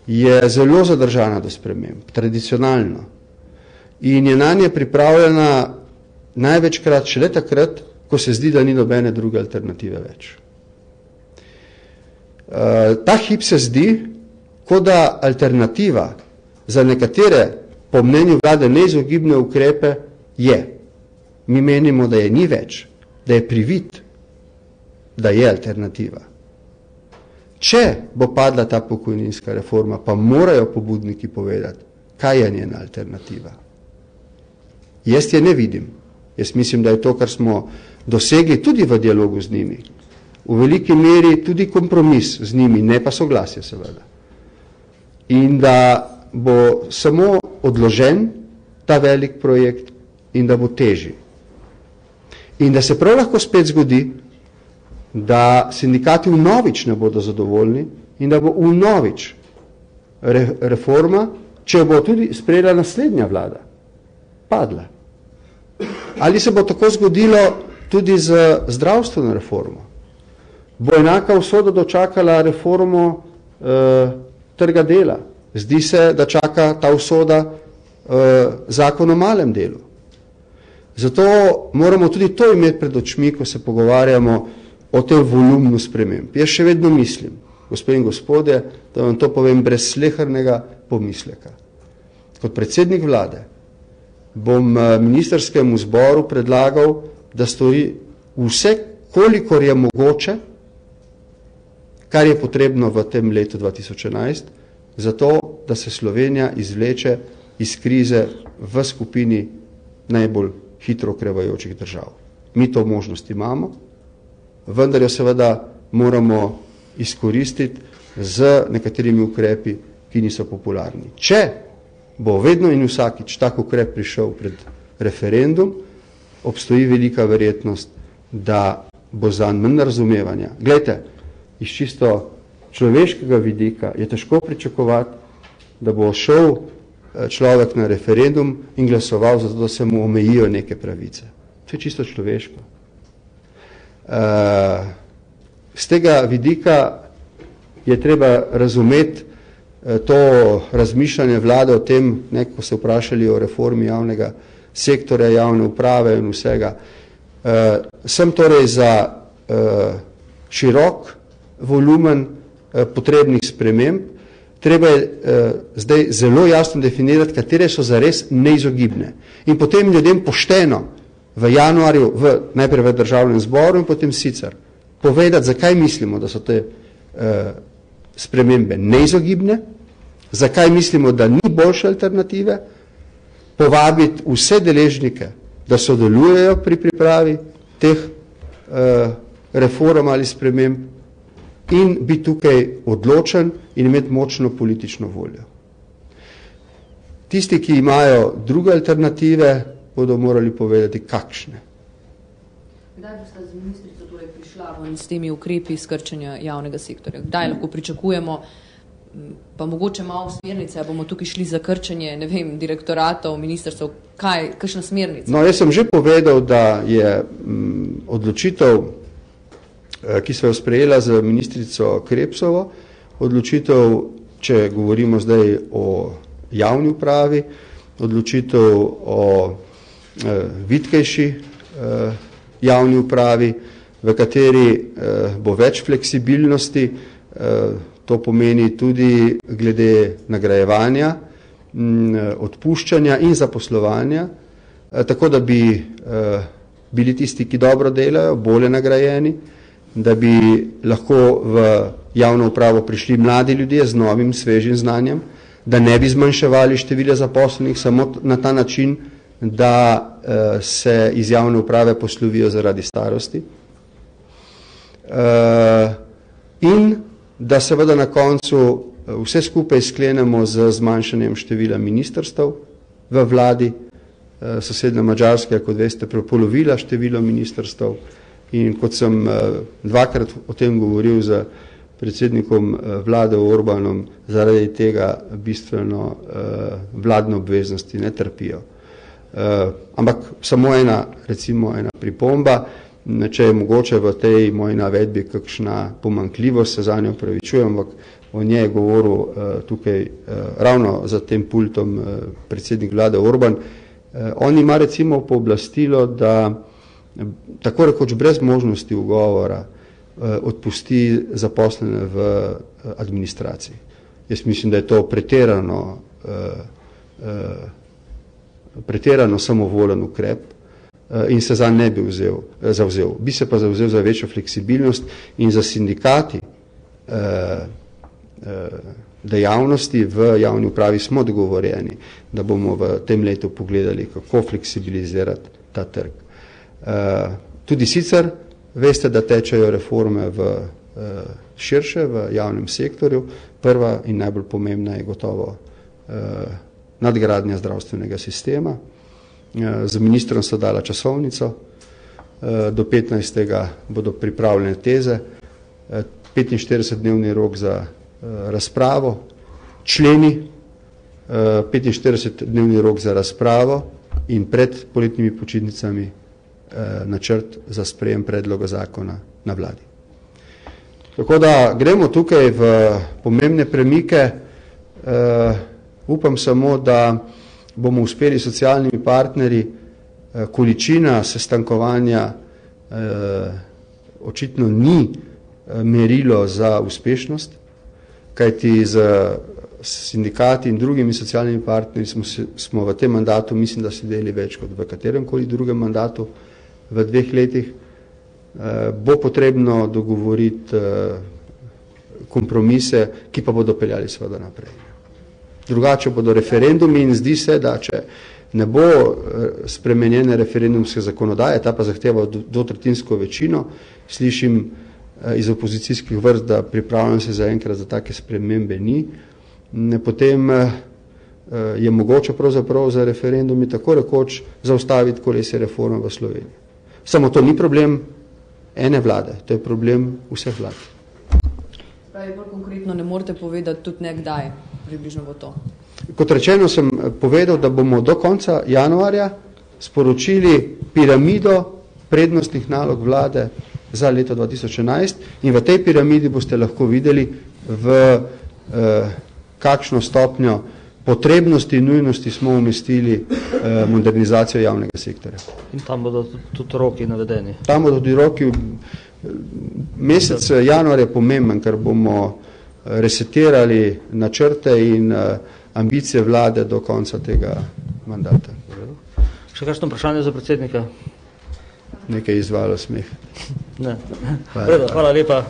je zelo zadržana do sprememb, tradicionalno, in je nanje pripravljena največkrat šele takrat, ko se zdi, da ni nobene druge alternative več. Ta hip se zdi, kot da alternativa za nekatere, po mnenju vlade, neizogibne ukrepe je. Mi menimo, da je ni več, da je privid, da je alternativa. Če bo padla ta pokojninska reforma, pa morajo pobudniki povedati, kaj je njena alternativa. Jaz je ne vidim. Jaz mislim, da je to, kar smo dosegli tudi v dialogu z njimi, v veliki meri tudi kompromis z njimi, ne pa soglasje seveda. In da bo samo odložen ta velik projekt in da bo težji. In da se prav lahko spet zgodi, da sindikati vnovič ne bodo zadovoljni in da bo vnovič reforma, če bo tudi sprejela naslednja vlada, padla. Ali se bo tako zgodilo tudi z zdravstveno reformo? Bo enaka usoda dočakala reformo trga dela? Zdi se, da čaka ta usoda zakon o malem delu. Zato moramo tudi to imeti pred očmi, ko se pogovarjamo o tem volumnu sprememb. Jaz še vedno mislim, gospe in gospodje, da vam to povem brez slehernega pomisleka. Kot predsednik vlade bom ministrskemu zboru predlagal, da stori vse, kolikor je mogoče, kar je potrebno v tem letu 2011, zato, da se Slovenija izvleče iz krize v skupini najbolj hitro okrevajočih držav. Mi to možnost imamo, vendar jo seveda moramo izkoristiti z nekaterimi ukrepi, ki niso popularni. Če bo vedno in vsakič tak ukrep prišel pred referendum, obstoji velika verjetnost, da bo zanj manj razumevanja. Glejte, iz čisto človeškega vidika je težko pričakovati, da bo šel človek na referendum in glasoval zato, da se mu omejijo neke pravice. To je čisto človeško. Z tega vidika je treba razumeti to razmišljanje vlade o tem, ko se vprašali o reformi javnega sektorja, javne uprave in vsega. Sem torej za širok volumen potrebnih sprememb. Treba je zdaj zelo jasno definirati, katere so zares neizogibne. In potem ljudem pošteno v januarju, najprej v državnem zboru in potem sicer povedati, zakaj mislimo, da so te spremembe neizogibne, zakaj mislimo, da ni boljše alternative, povabiti vse deležnike, da sodelujejo pri pripravi teh reform ali sprememb in biti tukaj odločen in imeti močno politično voljo. Tisti, ki imajo druge alternative, bodo morali povedati, kakšne. Kdaj boste z ministrico torej prišla s temi ukrepi skrčenja javnega sektorja? Kdaj lahko pričakujemo, pa mogoče malo smernice, bomo tukaj šli za krčenje, ne vem, direktoratov, ministrstv, kakšna smernica? No, jaz sem že povedal, da je odločitev, ki so jo sprejela z ministrico Krebsovo, odločitev, če govorimo zdaj o javni upravi, odločitev o vitkejši javni upravi, v kateri bo več fleksibilnosti, to pomeni tudi glede nagrajevanja, odpuščanja in zaposlovanja, tako da bi bili tisti, ki dobro delajo, bolje nagrajeni, da bi lahko v javno upravo prišli mladi ljudje z novim, svežim znanjem, da ne bi zmanjševali števila zaposlenih samo na ta način, da se iz javne uprave poslovijo zaradi starosti. In da seveda na koncu vse skupaj sklenemo z zmanjšanjem števila ministrstev v vladi. Sosednja Madžarska je, kot veste, prepolovila število ministrstev in kot sem dvakrat o tem govoril z predsednikom vlade Orbanom, zaradi tega bistveno vladne obveznosti ne trpijo. Ampak samo ena pripomba, če je mogoče v tej moji navedbi kakšna pomanjkljivost, se zanjo opravičujem, ampak o njej je govoril tukaj ravno za tem pultom predsednik vlade Orban. On ima recimo pooblastilo, da tako rekoč brez možnosti ugovora odpusti zaposlene v administraciji. Jaz mislim, da je to pretirano samovoljen ukrep in se zanj ne bi zavzel. Bi se pa zavzel za večjo fleksibilnost in za sindikati dejavnosti v javni upravi smo dogovorjeni, da bomo v tem letu pogledali, kako fleksibilizirati ta trg. Tudi sicer veste, da tečejo reforme širše v javnem sektorju. Prva in najbolj pomembna je gotovo nadgradnja zdravstvenega sistema. Z ministrom so dala časovnico, do 15. bodo pripravljene teze, 45-dnevni rok za razpravo, členi, 45-dnevni rok za razpravo in pred poletnimi počitnicami načrt za sprejem predloga zakona na vladi. Tako da gremo tukaj v pomembne premike. Upam samo, da bomo uspeli s socialnimi partnerji. Količina sestankovanja očitno ni merilo za uspešnost, kajti z sindikati in drugimi socialnimi partnerji smo v tem mandatu, mislim, da sedeli več kot v kateremkoli drugem mandatu v 2 letih. Bo potrebno dogovoriti kompromise, ki pa bodo peljali seveda naprej. Drugače bodo referendumi in zdi se, da če ne bo spremenjene referendumske zakonodaje, ta pa zahteva dvotretjinsko večino. Slišim iz opozicijskih vrst, da pripravljam se zaenkrat za take spremembe ni. Potem je mogoče pravzaprav za referendumi tako rekoč zaustaviti kolesje reforme v Sloveniji. Samo to ni problem ene vlade, to je problem vseh vlad. Pravi, bolj konkretno ne morete povedati tudi nekdaj, približno bo to. Kot rečeno, sem povedal, da bomo do konca januarja sporočili piramido prednostnih nalog vlade za leto 2011 in v tej piramidi boste lahko videli, v kakšno stopnjo potrebnosti in nujnosti smo umestili modernizacijo javnega sektorja. In tam bodo tudi roki navedeni. Tam bodo tudi roki. Mesec januar je pomemben, ker bomo resetirali načrte in ambicije vlade do konca tega mandata. Še kakšno vprašanje za predsednika? Nekaj izvalo smeh. Ne. Hvala lepa.